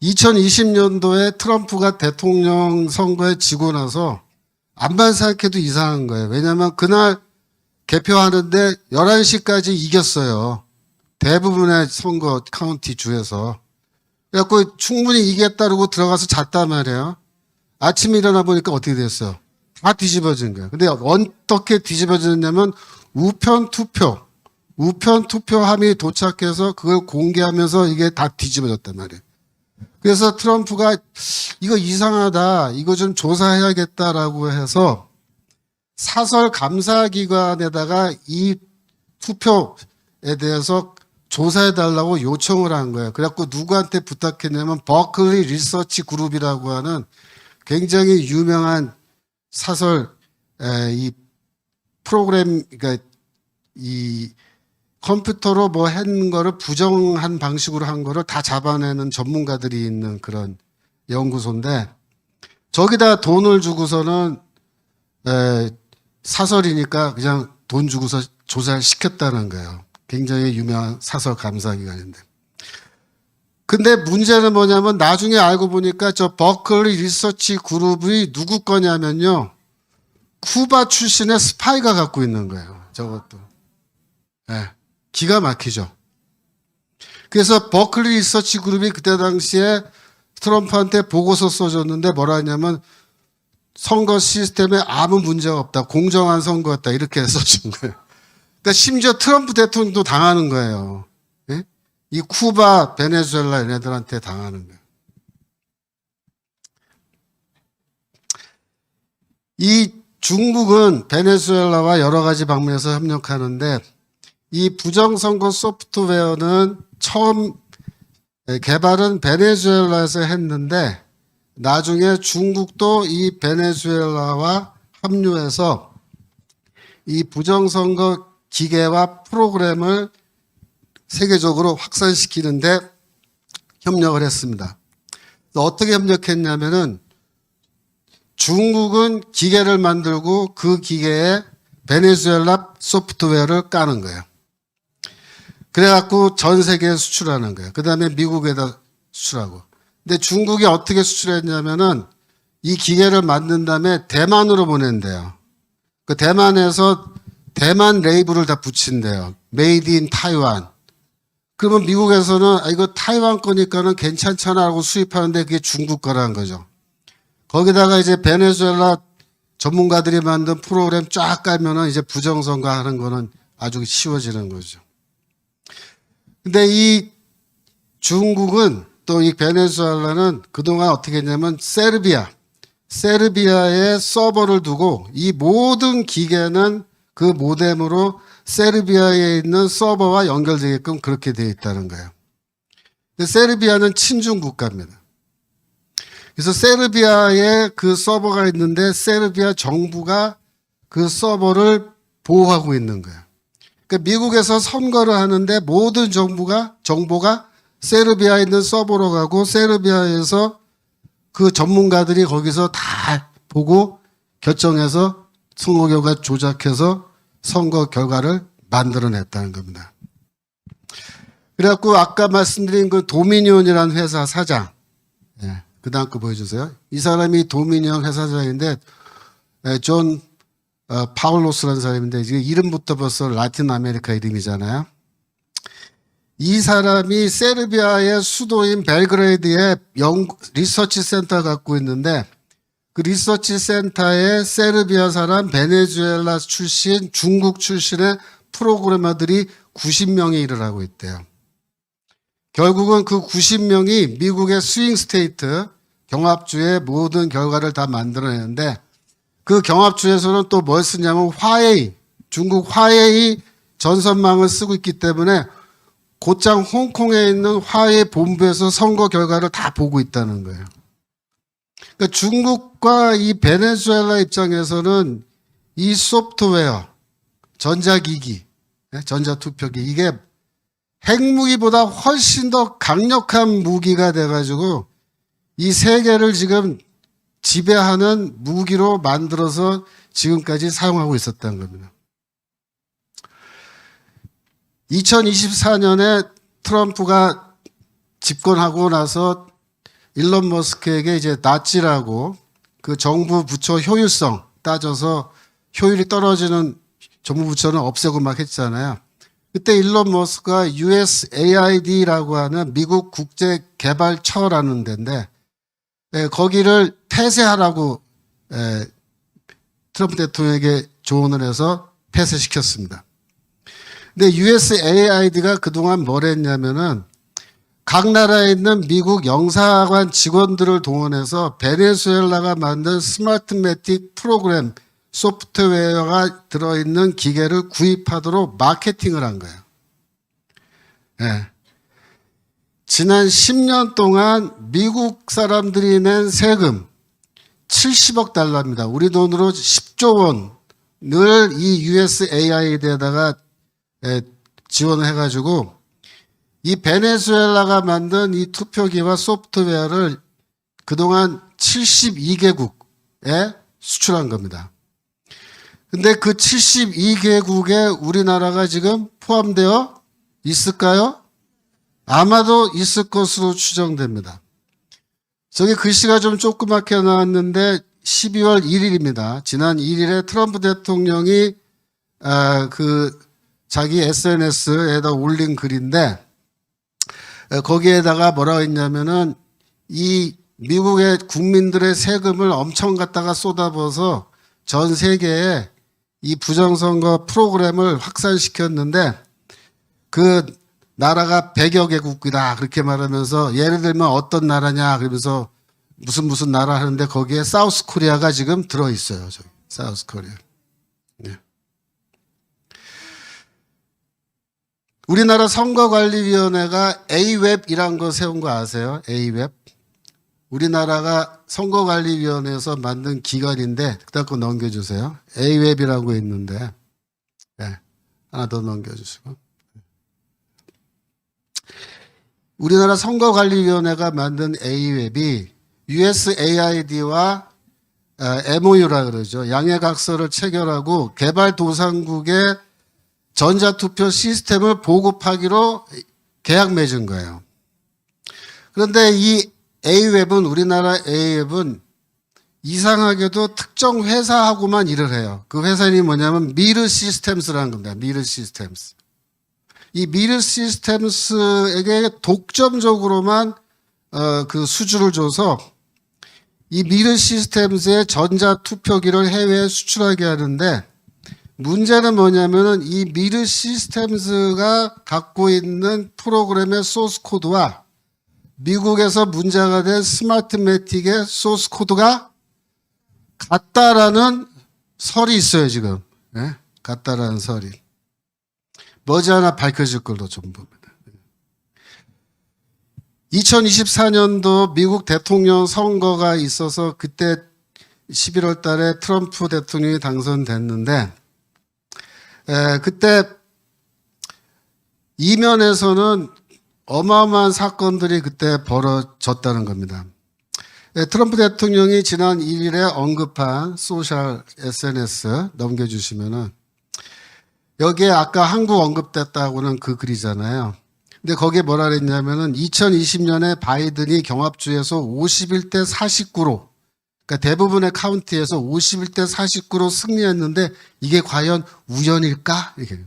2020년도에 트럼프가 대통령 선거에 지고 나서 암만 생각해도 이상한 거예요. 왜냐하면 그날 개표하는데 11시까지 이겼어요. 대부분의 선거 카운티 주에서. 그래갖고 충분히 이겼다고 들어가서 잤단 말이에요. 아침에 일어나 보니까 어떻게 됐어요? 다 뒤집어진 거예요. 근데 어떻게 뒤집어졌냐면 우편 투표함이 도착해서 그걸 공개하면서 이게 다 뒤집어졌단 말이에요. 그래서 트럼프가 이거 이상하다, 이거 좀 조사해야겠다라고 해서 사설 감사기관에다가 이 투표에 대해서 조사해달라고 요청을 한 거예요. 그래갖고 누구한테 부탁했냐면 버클리 리서치 그룹이라고 하는 굉장히 유명한 사설 이 프로그램, 그러니까 이 컴퓨터로 뭐 한 거를 부정한 방식으로 한 거를 다 잡아내는 전문가들이 있는 그런 연구소인데 저기다 돈을 주고서는 사설이니까 그냥 돈 주고서 조사를 시켰다는 거예요. 굉장히 유명한 사설 감사기관인데. 근데 문제는 뭐냐면 나중에 알고 보니까 저 버클리 리서치 그룹이 누구 거냐면요. 쿠바 출신의 스파이가 갖고 있는 거예요. 저것도. 네. 기가 막히죠. 그래서 버클리 리서치 그룹이 그때 당시에 트럼프한테 보고서 써줬는데 뭐라 하냐면 선거 시스템에 아무 문제가 없다. 공정한 선거였다. 이렇게 써준 거예요. 그러니까 심지어 트럼프 대통령도 당하는 거예요. 예? 이 쿠바, 베네수엘라 얘네들한테 당하는 거예요. 이 중국은 베네수엘라와 여러 가지 방면에서 협력하는데 이 부정선거 소프트웨어는 처음 개발은 베네수엘라에서 했는데 나중에 중국도 이 베네수엘라와 합류해서 이 부정선거 기계와 프로그램을 세계적으로 확산시키는데 협력을 했습니다. 어떻게 협력했냐면은 중국은 기계를 만들고 그 기계에 베네수엘라 소프트웨어를 까는 거예요. 그래갖고 전 세계에 수출하는 거예요. 그 다음에 미국에다 수출하고. 근데 중국이 어떻게 수출했냐면은 이 기계를 만든 다음에 대만으로 보낸대요. 그 대만에서 대만 레이블을 다 붙인대요. 메이드 인 타이완. 그러면 미국에서는 이거 타이완 거니까는 괜찮잖아 하고 수입하는데 그게 중국 거라는 거죠. 거기다가 이제 베네수엘라 전문가들이 만든 프로그램 쫙 깔면은 이제 부정선거 하는 거는 아주 쉬워지는 거죠. 근데 이 중국은 또 이 베네수엘라는 그동안 어떻게 했냐면 세르비아에 서버를 두고 이 모든 기계는 그 모뎀으로 세르비아에 있는 서버와 연결되게끔 그렇게 되어 있다는 거예요. 세르비아는 친중 국가입니다. 그래서 세르비아에 그 서버가 있는데 세르비아 정부가 그 서버를 보호하고 있는 거예요. 그러니까 미국에서 선거를 하는데 모든 정보가 세르비아에 있는 서버로 가고 세르비아에서 그 전문가들이 거기서 다 보고 결정해서 선거 결과 조작해서 선거 결과를 만들어냈다는 겁니다. 그래갖고 아까 말씀드린 그 도미니온이라는 회사 사장, 예, 그 다음 거 보여주세요. 이 사람이 도미니온 회사장인데 존 파울로스라는 사람인데 지금 이름부터 벌써 라틴 아메리카 이름이잖아요. 이 사람이 세르비아의 수도인 벨그레이드에 리서치 센터 갖고 있는데 그 그 리서치 센터에 세르비아 사람, 베네수엘라 출신, 중국 출신의 프로그래머들이 90명이 일을 하고 있대요. 결국은 그 90명이 미국의 스윙 스테이트, 경합주의 모든 결과를 다 만들어내는데 그 경합주에서는 또 뭘 쓰냐면 화웨이, 중국 화웨이 전선망을 쓰고 있기 때문에 곧장 홍콩에 있는 화웨이 본부에서 선거 결과를 다 보고 있다는 거예요. 그러니까 중국과 이 베네수엘라 입장에서는 이 소프트웨어, 전자기기, 전자투표기 이게 핵무기보다 훨씬 더 강력한 무기가 돼가지고 이 세계를 지금 지배하는 무기로 만들어서 지금까지 사용하고 있었다는 겁니다. 2024년에 트럼프가 집권하고 나서 일론 머스크에게 이제 낫지라고 그 정부 부처 효율성 따져서 효율이 떨어지는 정부 부처는 없애고 막 했잖아요. 그때 일론 머스크가 USAID라고 하는 미국 국제개발처라는 데인데 거기를 폐쇄하라고 트럼프 대통령에게 조언을 해서 폐쇄시켰습니다. 근데 USAID가 그동안 뭘 했냐면은 각 나라에 있는 미국 영사관 직원들을 동원해서 베네수엘라가 만든 스마트매틱 프로그램 소프트웨어가 들어있는 기계를 구입하도록 마케팅을 한 거예요. 네. 지난 10년 동안 미국 사람들이 낸 세금 70억 달러입니다. 우리 돈으로 10조 원을 이 USAID에다가 지원을 해가지고 이 베네수엘라가 만든 이 투표기와 소프트웨어를 그동안 72개국에 수출한 겁니다. 근데 그 72개국에 우리나라가 지금 포함되어 있을까요? 아마도 있을 것으로 추정됩니다. 저기 글씨가 좀 조그맣게 나왔는데 12월 1일입니다. 지난 1일에 트럼프 대통령이 자기 SNS에다 올린 글인데 거기에다가 뭐라고 했냐면은 이 미국의 국민들의 세금을 엄청 갖다가 쏟아부어서 전 세계에 이 부정선거 프로그램을 확산시켰는데 그 나라가 100여 개국이다 그렇게 말하면서 예를 들면 어떤 나라냐 그러면서 무슨 나라 하는데 거기에 사우스 코리아가 지금 들어있어요. 저기 사우스 코리아. 네. 우리나라 선거관리위원회가 A웹이란 거 세운 거 아세요? A웹. 우리나라가 선거관리위원회에서 만든 기관인데 그다음 거 넘겨주세요. A웹이라고 있는데 네. 하나 더 넘겨주시고. 우리나라 선거관리위원회가 만든 A웹이 USAID와 MOU라 그러죠. 양해각서를 체결하고 개발도상국의 전자투표 시스템을 보급하기로 계약 맺은 거예요. 그런데 이 A웹은 우리나라 A웹은 이상하게도 특정 회사하고만 일을 해요. 그 회사 이름이 뭐냐면 미르 시스템스라는 겁니다. 미르 시스템스. 이 미르 시스템스에게 독점적으로만 그 수주를 줘서 이 미르 시스템스의 전자투표기를 해외에 수출하게 하는데 문제는 뭐냐면은 이 미르 시스템스가 갖고 있는 프로그램의 소스 코드와 미국에서 문제가 된 스마트매틱의 소스 코드가 같다라는 설이 있어요, 지금. 네? 같다라는 설이. 머지않아 밝혀질 걸로 좀 봅니다. 2024년도 미국 대통령 선거가 있어서 그때 11월 달에 트럼프 대통령이 당선됐는데 그때 이면에서는 어마어마한 사건들이 그때 벌어졌다는 겁니다. 트럼프 대통령이 지난 1일에 언급한 소셜 SNS 넘겨주시면은 여기에 아까 한국 언급됐다고는 그 글이잖아요. 근데 거기에 뭐라 그랬냐면은 2020년에 바이든이 경합주에서 51대 49로 그러니까 대부분의 카운티에서 51대 49로 승리했는데 이게 과연 우연일까? 이게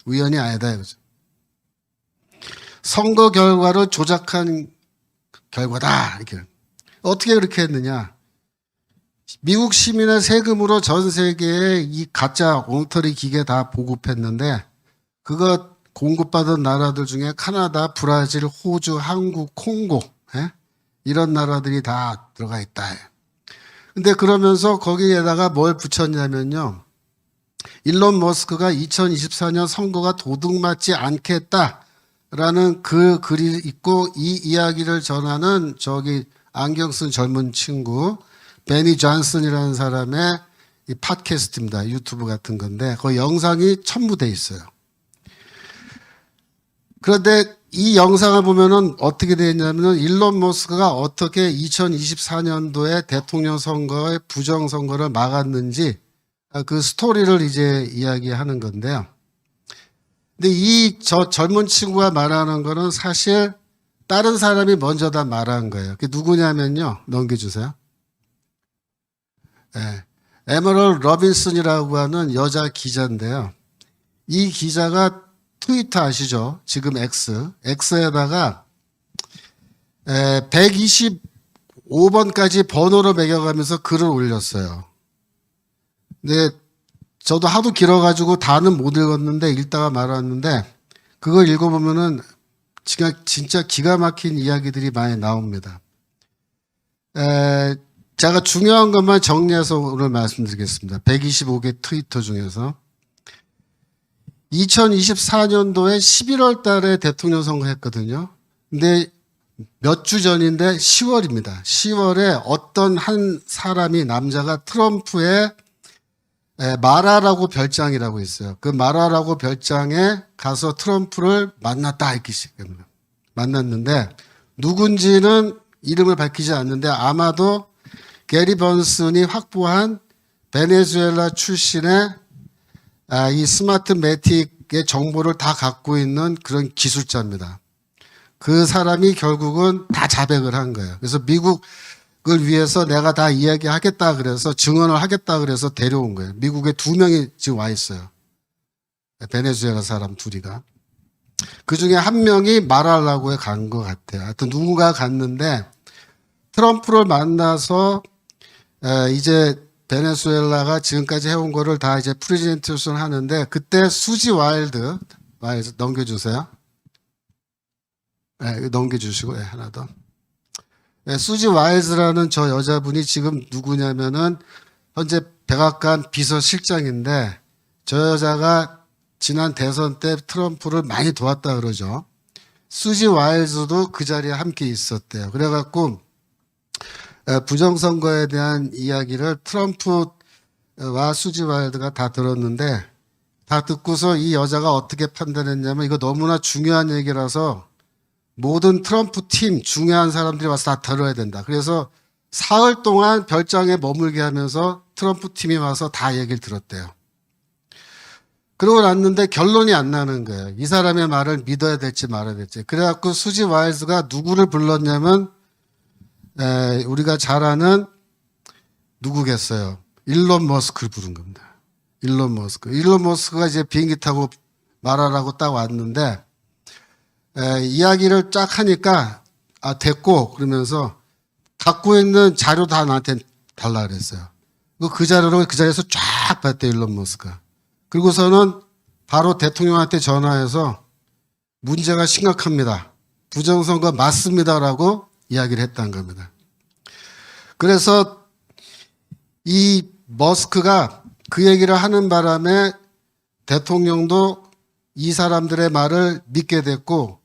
우연이 아니다 이거죠. 선거 결과를 조작한 결과다. 이렇게. 어떻게 그렇게 했느냐? 미국 시민의 세금으로 전 세계에 이 가짜 엉터리 기계 다 보급했는데 그거 공급받은 나라들 중에 카나다, 브라질, 호주, 한국, 콩고 이런 나라들이 다 들어가 있다. 근데 그러면서 거기에다가 뭘 붙였냐면요. 일론 머스크가 2024년 선거가 도둑맞지 않겠다라는 그 글이 있고 이 이야기를 전하는 저기 안경 쓴 젊은 친구 베니 존슨이라는 사람의 이 팟캐스트입니다. 유튜브 같은 건데 그 영상이 첨부돼 있어요. 그런데 이 영상을 보면은 어떻게 되어 있냐면은 일론 머스크가 어떻게 2024년도에 대통령 선거의 부정선거를 막았는지 그 스토리를 이제 이야기하는 건데요. 근데 이 젊은 친구가 말하는 거는 사실 다른 사람이 먼저 다 말한 거예요. 그게 누구냐면요. 넘겨주세요. 네. 에머럴 로빈슨이라고 하는 여자 기자인데요. 이 기자가 트위터 아시죠? 지금 X에다가 125번까지 번호로 매겨가면서 글을 올렸어요. 근데 저도 하도 길어가지고 다는 못 읽었는데 읽다가 말았는데 그걸 읽어보면은 진짜 기가 막힌 이야기들이 많이 나옵니다. 제가 중요한 것만 정리해서 오늘 말씀드리겠습니다. 125개 트위터 중에서 2024년도에 11월 달에 대통령 선거 했거든요. 근데 몇 주 전인데 10월입니다. 10월에 어떤 한 사람이 남자가 트럼프의 마라라고 별장이라고 있어요. 그 마라라고 별장에 가서 트럼프를 만났다 이렇게 시작합니다. 만났는데 누군지는 이름을 밝히지 않는데 아마도 게리 번슨이 확보한 베네수엘라 출신의 이 스마트 매틱의 정보를 다 갖고 있는 그런 기술자입니다. 그 사람이 결국은 다 자백을 한 거예요. 그래서 미국을 위해서 내가 다 이야기하겠다 그래서 증언을 하겠다 그래서 데려온 거예요. 미국에 2명이 지금 와 있어요. 베네수엘라 사람 둘이가. 그 중에 한 명이 말하려고 간 것 같아요. 하여튼 누군가 갔는데 트럼프를 만나서 이제 베네수엘라가 지금까지 해온 거를 다 이제 프레젠테이션 하는데 그때 수지 와일드 넘겨주세요. 네, 넘겨주시고 하나 더. 수지 와일드라는 저 여자분이 지금 누구냐면은 현재 백악관 비서실장인데 저 여자가 지난 대선 때 트럼프를 많이 도왔다 그러죠. 수지 와일드도 그 자리에 함께 있었대요. 그래갖고 부정선거에 대한 이야기를 트럼프와 수지 와일드가 다 들었는데 다 듣고서 이 여자가 어떻게 판단했냐면 이거 너무나 중요한 얘기라서 모든 트럼프 팀 중요한 사람들이 와서 다 들어야 된다. 그래서 사흘 동안 별장에 머물게 하면서 트럼프 팀이 와서 다 얘기를 들었대요. 그러고 났는데 결론이 안 나는 거예요. 이 사람의 말을 믿어야 될지 말아야 될지. 그래갖고 수지 와일드가 누구를 불렀냐면 우리가 잘 아는 누구겠어요? 일론 머스크를 부른 겁니다. 일론 머스크. 일론 머스크가 이제 비행기 타고 말하라고 딱 왔는데 이야기를 쫙 하니까 됐고 그러면서 갖고 있는 자료 다 나한테 달라 그랬어요. 그 자료를 그 자리에서 쫙 봤대요. 일론 머스크가. 그리고서는 바로 대통령한테 전화해서 문제가 심각합니다. 부정선거 맞습니다라고 이야기를 했다는 겁니다. 그래서 이 머스크가 그 얘기를 하는 바람에 대통령도 이 사람들의 말을 믿게 됐고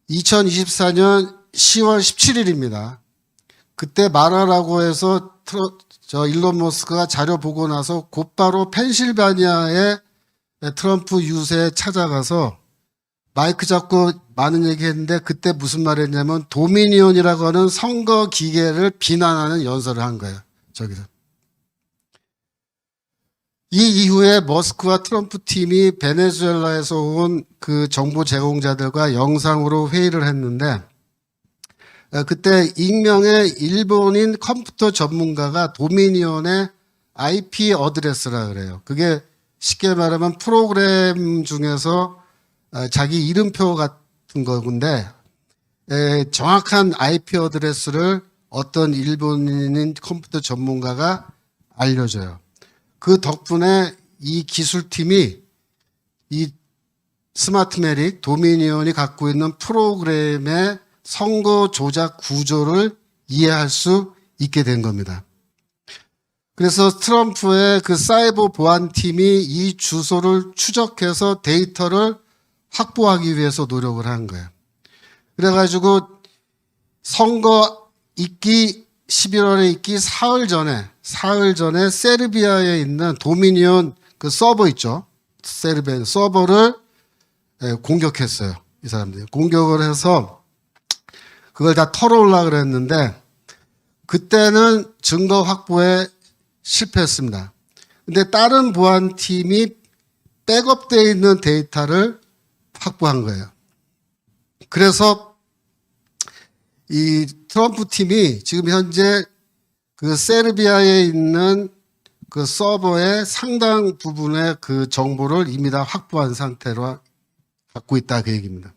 2024년 10월 17일입니다. 그때 말하라고 해서 일론 머스크가 자료 보고 나서 곧바로 펜실바니아의 트럼프 유세에 찾아가서 마이크 잡고 많은 얘기했는데 그때 무슨 말 했냐면 도미니온이라고 하는 선거 기계를 비난하는 연설을 한 거예요. 저기서. 이 이후에 머스크와 트럼프 팀이 베네수엘라에서 온 그 정보 제공자들과 영상으로 회의를 했는데 그때 익명의 일본인 컴퓨터 전문가가 도미니온의 IP 어드레스라 그래요. 그게 쉽게 말하면 프로그램 중에서 자기 이름표 같은 건데 정확한 IP 어드레스를 어떤 일본인 컴퓨터 전문가가 알려줘요. 그 덕분에 이 기술팀이 이 스마트메릭 도미니언이 갖고 있는 프로그램의 선거 조작 구조를 이해할 수 있게 된 겁니다. 그래서 트럼프의 그 사이버 보안팀이 이 주소를 추적해서 데이터를 확보하기 위해서 노력을 한 거예요. 그래가지고 선거 있기 11월에 있기 사흘 전에 세르비아에 있는 도미니온 그 서버 있죠. 세르비아 서버를 공격했어요. 이 사람들이 공격을 해서 그걸 다 털어오려고 그랬는데 그때는 증거 확보에 실패했습니다. 근데 다른 보안팀이 백업되어 있는 데이터를 확보한 거예요. 그래서 이 트럼프 팀이 지금 현재 그 세르비아에 있는 그 서버의 상당 부분의 그 정보를 이미 다 확보한 상태로 갖고 있다 그 얘기입니다.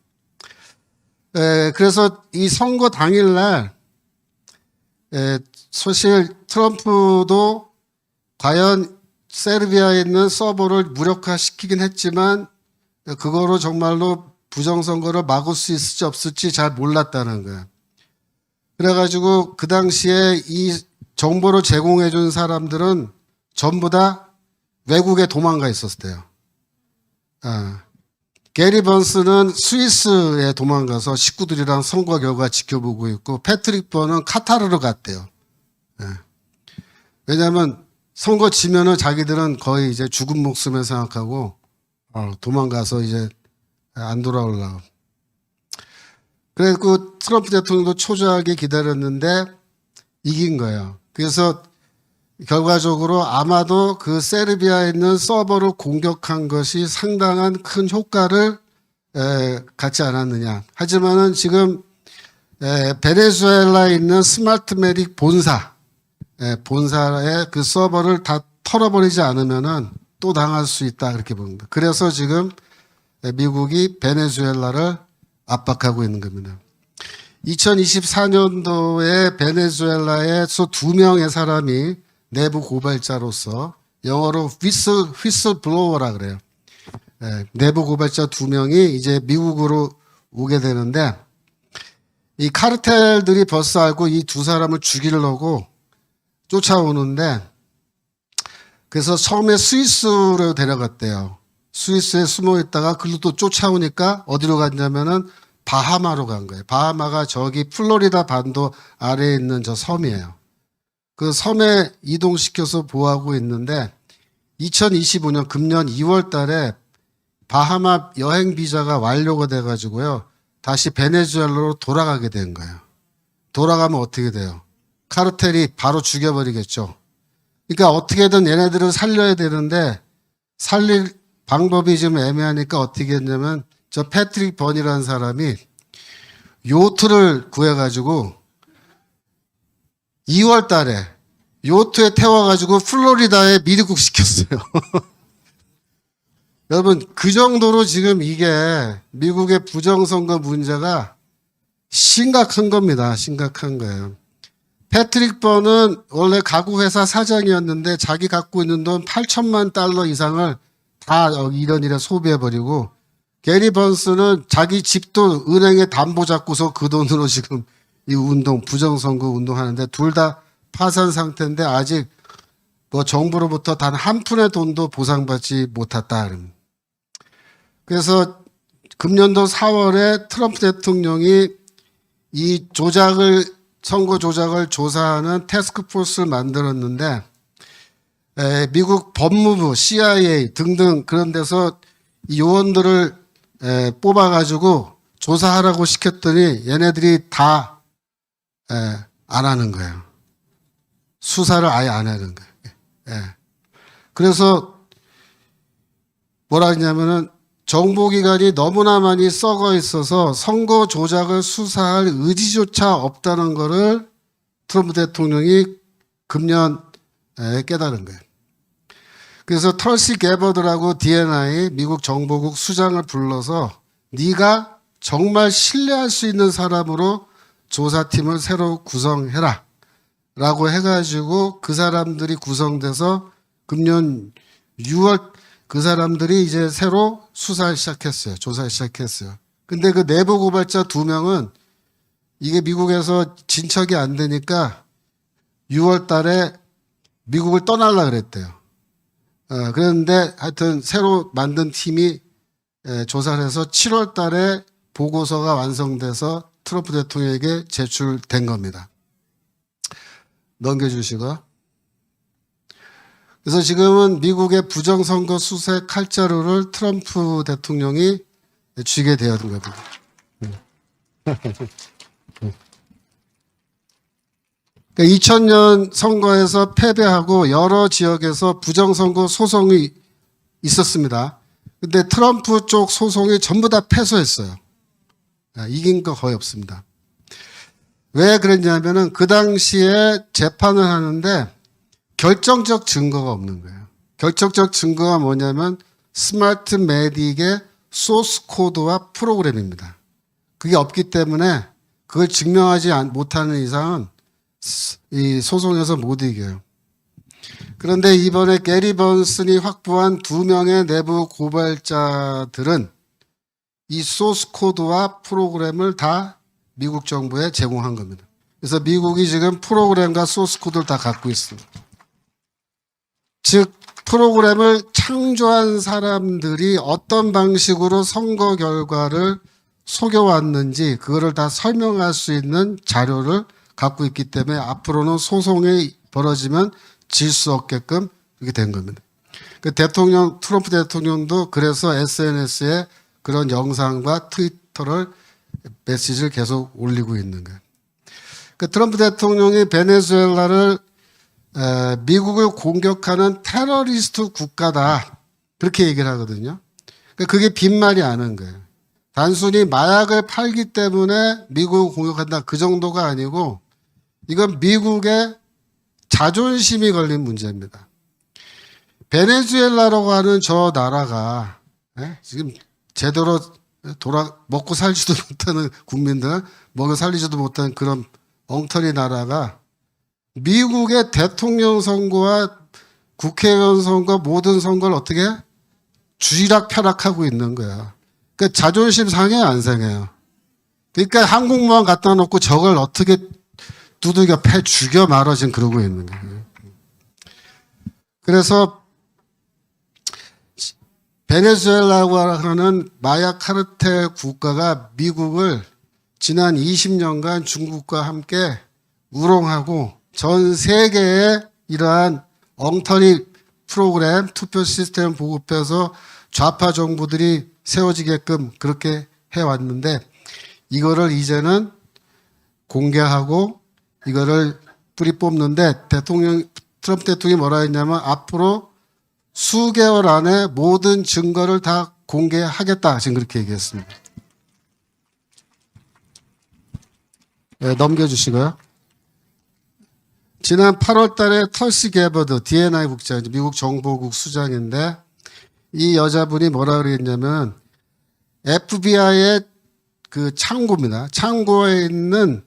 그래서 이 선거 당일날 사실 트럼프도 과연 세르비아에 있는 서버를 무력화시키긴 했지만 그거로 정말로 부정선거를 막을 수 있을지 없을지 잘 몰랐다는 거예요. 그래가지고 그 당시에 이 정보를 제공해 준 사람들은 전부 다 외국에 도망가 있었대요. 게리 번스는 스위스에 도망가서 식구들이랑 선거 결과 지켜보고 있고 패트릭 버는 카타르로 갔대요. 왜냐하면 선거 지면은 자기들은 거의 이제 죽은 목숨을 생각하고 도망가서 이제 안 돌아오려고. 그래서 트럼프 대통령도 초조하게 기다렸는데 이긴 거예요. 그래서 결과적으로 아마도 그 세르비아에 있는 서버를 공격한 것이 상당한 큰 효과를 갖지 않았느냐. 하지만은 지금 베네수엘라에 있는 스마트메릭 본사의 그 서버를 다 털어버리지 않으면은 또 당할 수 있다 그렇게 봅니다. 그래서 지금 미국이 베네수엘라를 압박하고 있는 겁니다. 2024년도에 베네수엘라에서 2명의 사람이 내부 고발자로서 영어로 휘슬 블로워라 그래요. 내부 고발자 2명이 이제 미국으로 오게 되는데 이 카르텔들이 벌써 알고 이 2사람을 죽이려고 쫓아오는데 그래서 처음에 스위스로 데려갔대요. 스위스에 숨어 있다가 글로 또 쫓아오니까 어디로 갔냐면은 바하마로 간 거예요. 바하마가 저기 플로리다 반도 아래에 있는 저 섬이에요. 그 섬에 이동시켜서 보호하고 있는데 2025년 금년 2월 달에 바하마 여행 비자가 완료가 돼가지고요. 다시 베네수엘라로 돌아가게 된 거예요. 돌아가면 어떻게 돼요? 카르텔이 바로 죽여버리겠죠. 그러니까 어떻게든 얘네들을 살려야 되는데 살릴 방법이 좀 애매하니까 어떻게 했냐면 저 패트릭 번이라는 사람이 요트를 구해가지고 2월 달에 요트에 태워가지고 플로리다에 미리국 시켰어요. 여러분, 그 정도로 지금 이게 미국의 부정선거 문제가 심각한 겁니다. 심각한 거예요. 패트릭 번은 원래 가구회사 사장이었는데 자기 갖고 있는 돈 8천만 달러 이상을 다 이런 일에 소비해버리고 게리 번스는 자기 집도 은행에 담보 잡고서 그 돈으로 지금 이 운동, 부정선거 운동하는데 둘 다 파산 상태인데 아직 뭐 정부로부터 단 한 푼의 돈도 보상받지 못했다. 그래서 금년도 4월에 트럼프 대통령이 이 선거 조작을 조사하는 태스크포스를 만들었는데 미국 법무부, CIA 등등 그런 데서 이 요원들을 뽑아가지고 조사하라고 시켰더니 얘네들이 다 안 하는 거예요. 수사를 아예 안 하는 거예요. 그래서 뭐라 하냐면은 정보기관이 너무나 많이 썩어 있어서 선거 조작을 수사할 의지조차 없다는 거를 트럼프 대통령이 금년 깨달은 거예요. 그래서 털시 게버드라고 DNI 미국 정보국 수장을 불러서 네가 정말 신뢰할 수 있는 사람으로 조사팀을 새로 구성해라 라고 해가지고 그 사람들이 구성돼서 금년 6월 그 사람들이 이제 새로 수사를 시작했어요. 조사를 시작했어요. 근데 그 내부 고발자 2명은 이게 미국에서 진척이 안 되니까 6월 달에 미국을 떠나려고 그랬대요. 그런데 하여튼 새로 만든 팀이 조사를 해서 7월 달에 보고서가 완성돼서 트럼프 대통령에게 제출된 겁니다. 넘겨주시고. 그래서 지금은 미국의 부정선거 수사의 칼자루를 트럼프 대통령이 쥐게 되었던 겁니다. 2000년 선거에서 패배하고 여러 지역에서 부정선거 소송이 있었습니다. 근데 트럼프 쪽 소송이 전부 다 패소했어요. 이긴 거 거의 없습니다. 왜 그랬냐면은 그 당시에 재판을 하는데 결정적 증거가 없는 거예요. 결정적 증거가 뭐냐면 스마트 매딕의 소스 코드와 프로그램입니다. 그게 없기 때문에 그걸 증명하지 못하는 이상은 이 소송에서 못 이겨요. 그런데 이번에 게리 번슨이 확보한 2명의 내부 고발자들은 이 소스 코드와 프로그램을 다 미국 정부에 제공한 겁니다. 그래서 미국이 지금 프로그램과 소스 코드를 다 갖고 있습니다. 즉 프로그램을 창조한 사람들이 어떤 방식으로 선거 결과를 속여왔는지 그거를 다 설명할 수 있는 자료를 갖고 있기 때문에 앞으로는 소송이 벌어지면 질 수 없게끔 이렇게 된 겁니다. 그 트럼프 대통령도 그래서 SNS에 그런 영상과 트위터를 메시지를 계속 올리고 있는 거예요. 그 트럼프 대통령이 베네수엘라를 미국을 공격하는 테러리스트 국가다 그렇게 얘기를 하거든요. 그게 빈말이 아닌 거예요. 단순히 마약을 팔기 때문에 미국을 공격한다 그 정도가 아니고 이건 미국의 자존심이 걸린 문제입니다. 베네수엘라라고 하는 저 나라가 지금 제대로 먹고 살지도 못하는 국민들, 먹여 살리지도 못하는 그런 엉터리 나라가 미국의 대통령 선거와 국회의원 선거 모든 선거를 어떻게 쥐락펴락하고 있는 거야. 그러니까 자존심 상해요, 안 상해요? 그러니까 한국만 갖다 놓고 저걸 어떻게 두들겨 패 죽여 말아 지금 그러고 있는 거예요. 그래서 베네수엘라고 하는 마약 카르텔 국가가 미국을 지난 20년간 중국과 함께 우롱하고 전 세계에 이러한 엉터리 프로그램, 투표 시스템 보급해서 좌파 정부들이 세워지게끔 그렇게 해왔는데 이거를 이제는 공개하고 이거를 뿌리 뽑는데 트럼프 대통령이 뭐라 했냐면 앞으로 수개월 안에 모든 증거를 다 공개하겠다. 지금 그렇게 얘기했습니다. 네, 넘겨주시고요. 지난 8월 달에 털시 게버드 DNI 국장, 미국 정보국 수장인데 이 여자분이 뭐라 그랬냐면 FBI의 그 창고입니다. 창고에 있는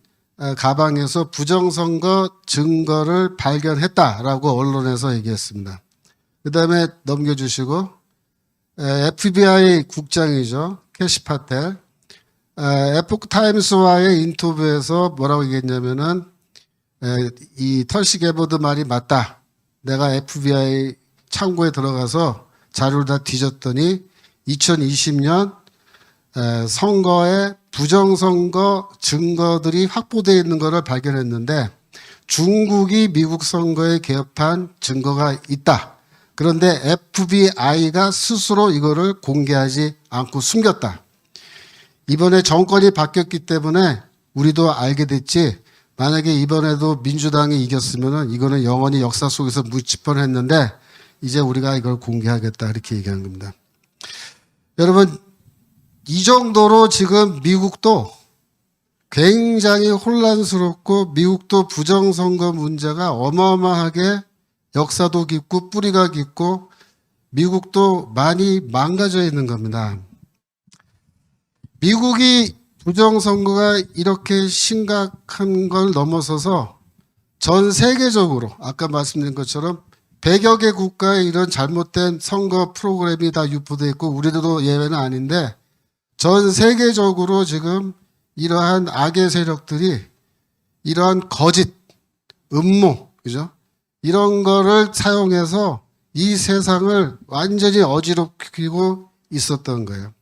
가방에서 부정선거 증거를 발견했다라고 언론에서 얘기했습니다. 그 다음에 넘겨주시고 FBI 국장이죠. 캐시 파텔. 에포크타임스와의 인터뷰에서 뭐라고 얘기했냐면은 이 털시 게버드 말이 맞다. 내가 FBI 창고에 들어가서 자료를 다 뒤졌더니 2020년 선거에 부정선거 증거들이 확보되어 있는 것을 발견했는데 중국이 미국 선거에 개입한 증거가 있다. 그런데 FBI가 스스로 이거를 공개하지 않고 숨겼다. 이번에 정권이 바뀌었기 때문에 우리도 알게 됐지 만약에 이번에도 민주당이 이겼으면은 이거는 영원히 역사 속에서 묻힐 뻔했는데 이제 우리가 이걸 공개하겠다 이렇게 얘기한 겁니다. 여러분 이 정도로 지금 미국도 굉장히 혼란스럽고 미국도 부정선거 문제가 어마어마하게 역사도 깊고 뿌리가 깊고 미국도 많이 망가져 있는 겁니다. 미국이 부정선거가 이렇게 심각한 걸 넘어서서 전 세계적으로 아까 말씀드린 것처럼 100여 개 국가에 이런 잘못된 선거 프로그램이 다 유포되어 있고 우리도 예외는 아닌데 전 세계적으로 지금 이러한 악의 세력들이 이러한 거짓, 음모, 그죠? 이런 거를 사용해서 이 세상을 완전히 어지럽히고 있었던 거예요.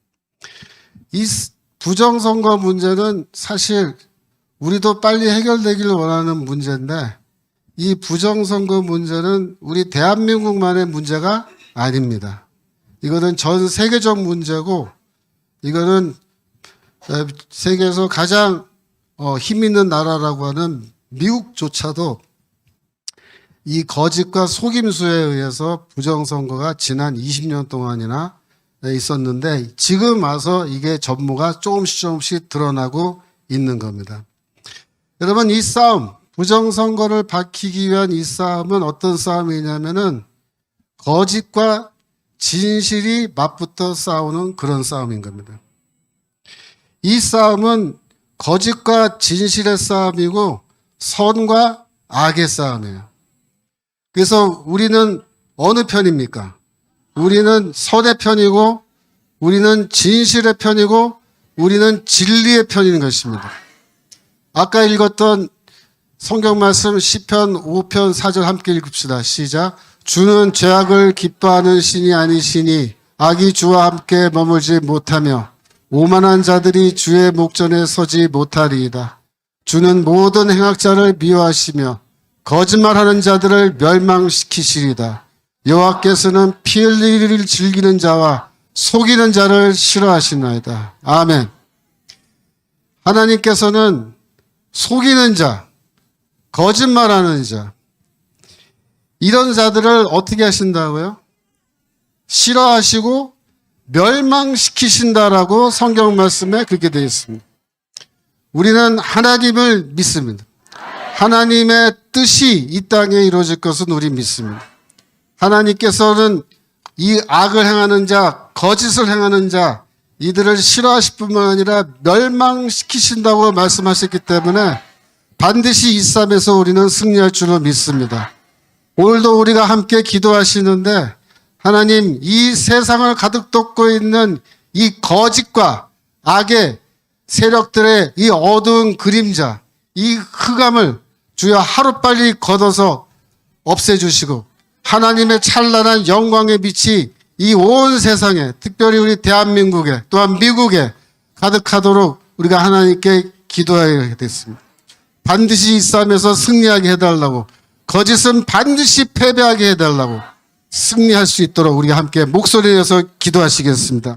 이 부정선거 문제는 사실 우리도 빨리 해결되기를 원하는 문제인데 이 부정선거 문제는 우리 대한민국만의 문제가 아닙니다. 이거는 전 세계적 문제고 이거는 세계에서 가장 힘 있는 나라라고 하는 미국조차도 이 거짓과 속임수에 의해서 부정선거가 지난 20년 동안이나 있었는데 지금 와서 이게 전모가 조금씩 드러나고 있는 겁니다. 여러분 이 싸움, 부정선거를 밝히기 위한 이 싸움은 어떤 싸움이냐면은 거짓과 진실이 맞붙어 싸우는 그런 싸움인 겁니다. 이 싸움은 거짓과 진실의 싸움이고 선과 악의 싸움이에요. 그래서 우리는 어느 편입니까? 우리는 선의 편이고 우리는 진실의 편이고 우리는 진리의 편인 것입니다. 아까 읽었던 성경 말씀 시편 5편 4절 함께 읽읍시다. 시작. 주는 죄악을 기뻐하는 신이 아니시니 악이 주와 함께 머물지 못하며 오만한 자들이 주의 목전에 서지 못하리이다. 주는 모든 행악자를 미워하시며 거짓말하는 자들을 멸망시키시리다. 여호와께서는 피 흘리기를 즐기는 자와 속이는 자를 싫어하시나이다. 아멘. 하나님께서는 속이는 자, 거짓말하는 자, 이런 자들을 어떻게 하신다고요? 싫어하시고 멸망시키신다라고 성경 말씀에 그렇게 되어 있습니다. 우리는 하나님을 믿습니다. 하나님의 뜻이 이 땅에 이루어질 것은 우리 믿습니다. 하나님께서는 이 악을 행하는 자, 거짓을 행하는 자, 이들을 싫어하실 뿐만 아니라 멸망시키신다고 말씀하셨기 때문에 반드시 이 싸움에서 우리는 승리할 줄로 믿습니다. 오늘도 우리가 함께 기도하시는데 하나님 이 세상을 가득 덮고 있는 이 거짓과 악의 세력들의 이 어두운 그림자, 이 흑암을 주여 하루빨리 걷어서 없애주시고 하나님의 찬란한 영광의 빛이 이 온 세상에 특별히 우리 대한민국에 또한 미국에 가득하도록 우리가 하나님께 기도해야 됐습니다. 반드시 이 싸움에서 승리하게 해달라고 거짓은 반드시 패배하게 해달라고 승리할 수 있도록 우리가 함께 목소리 내서 기도하시겠습니다.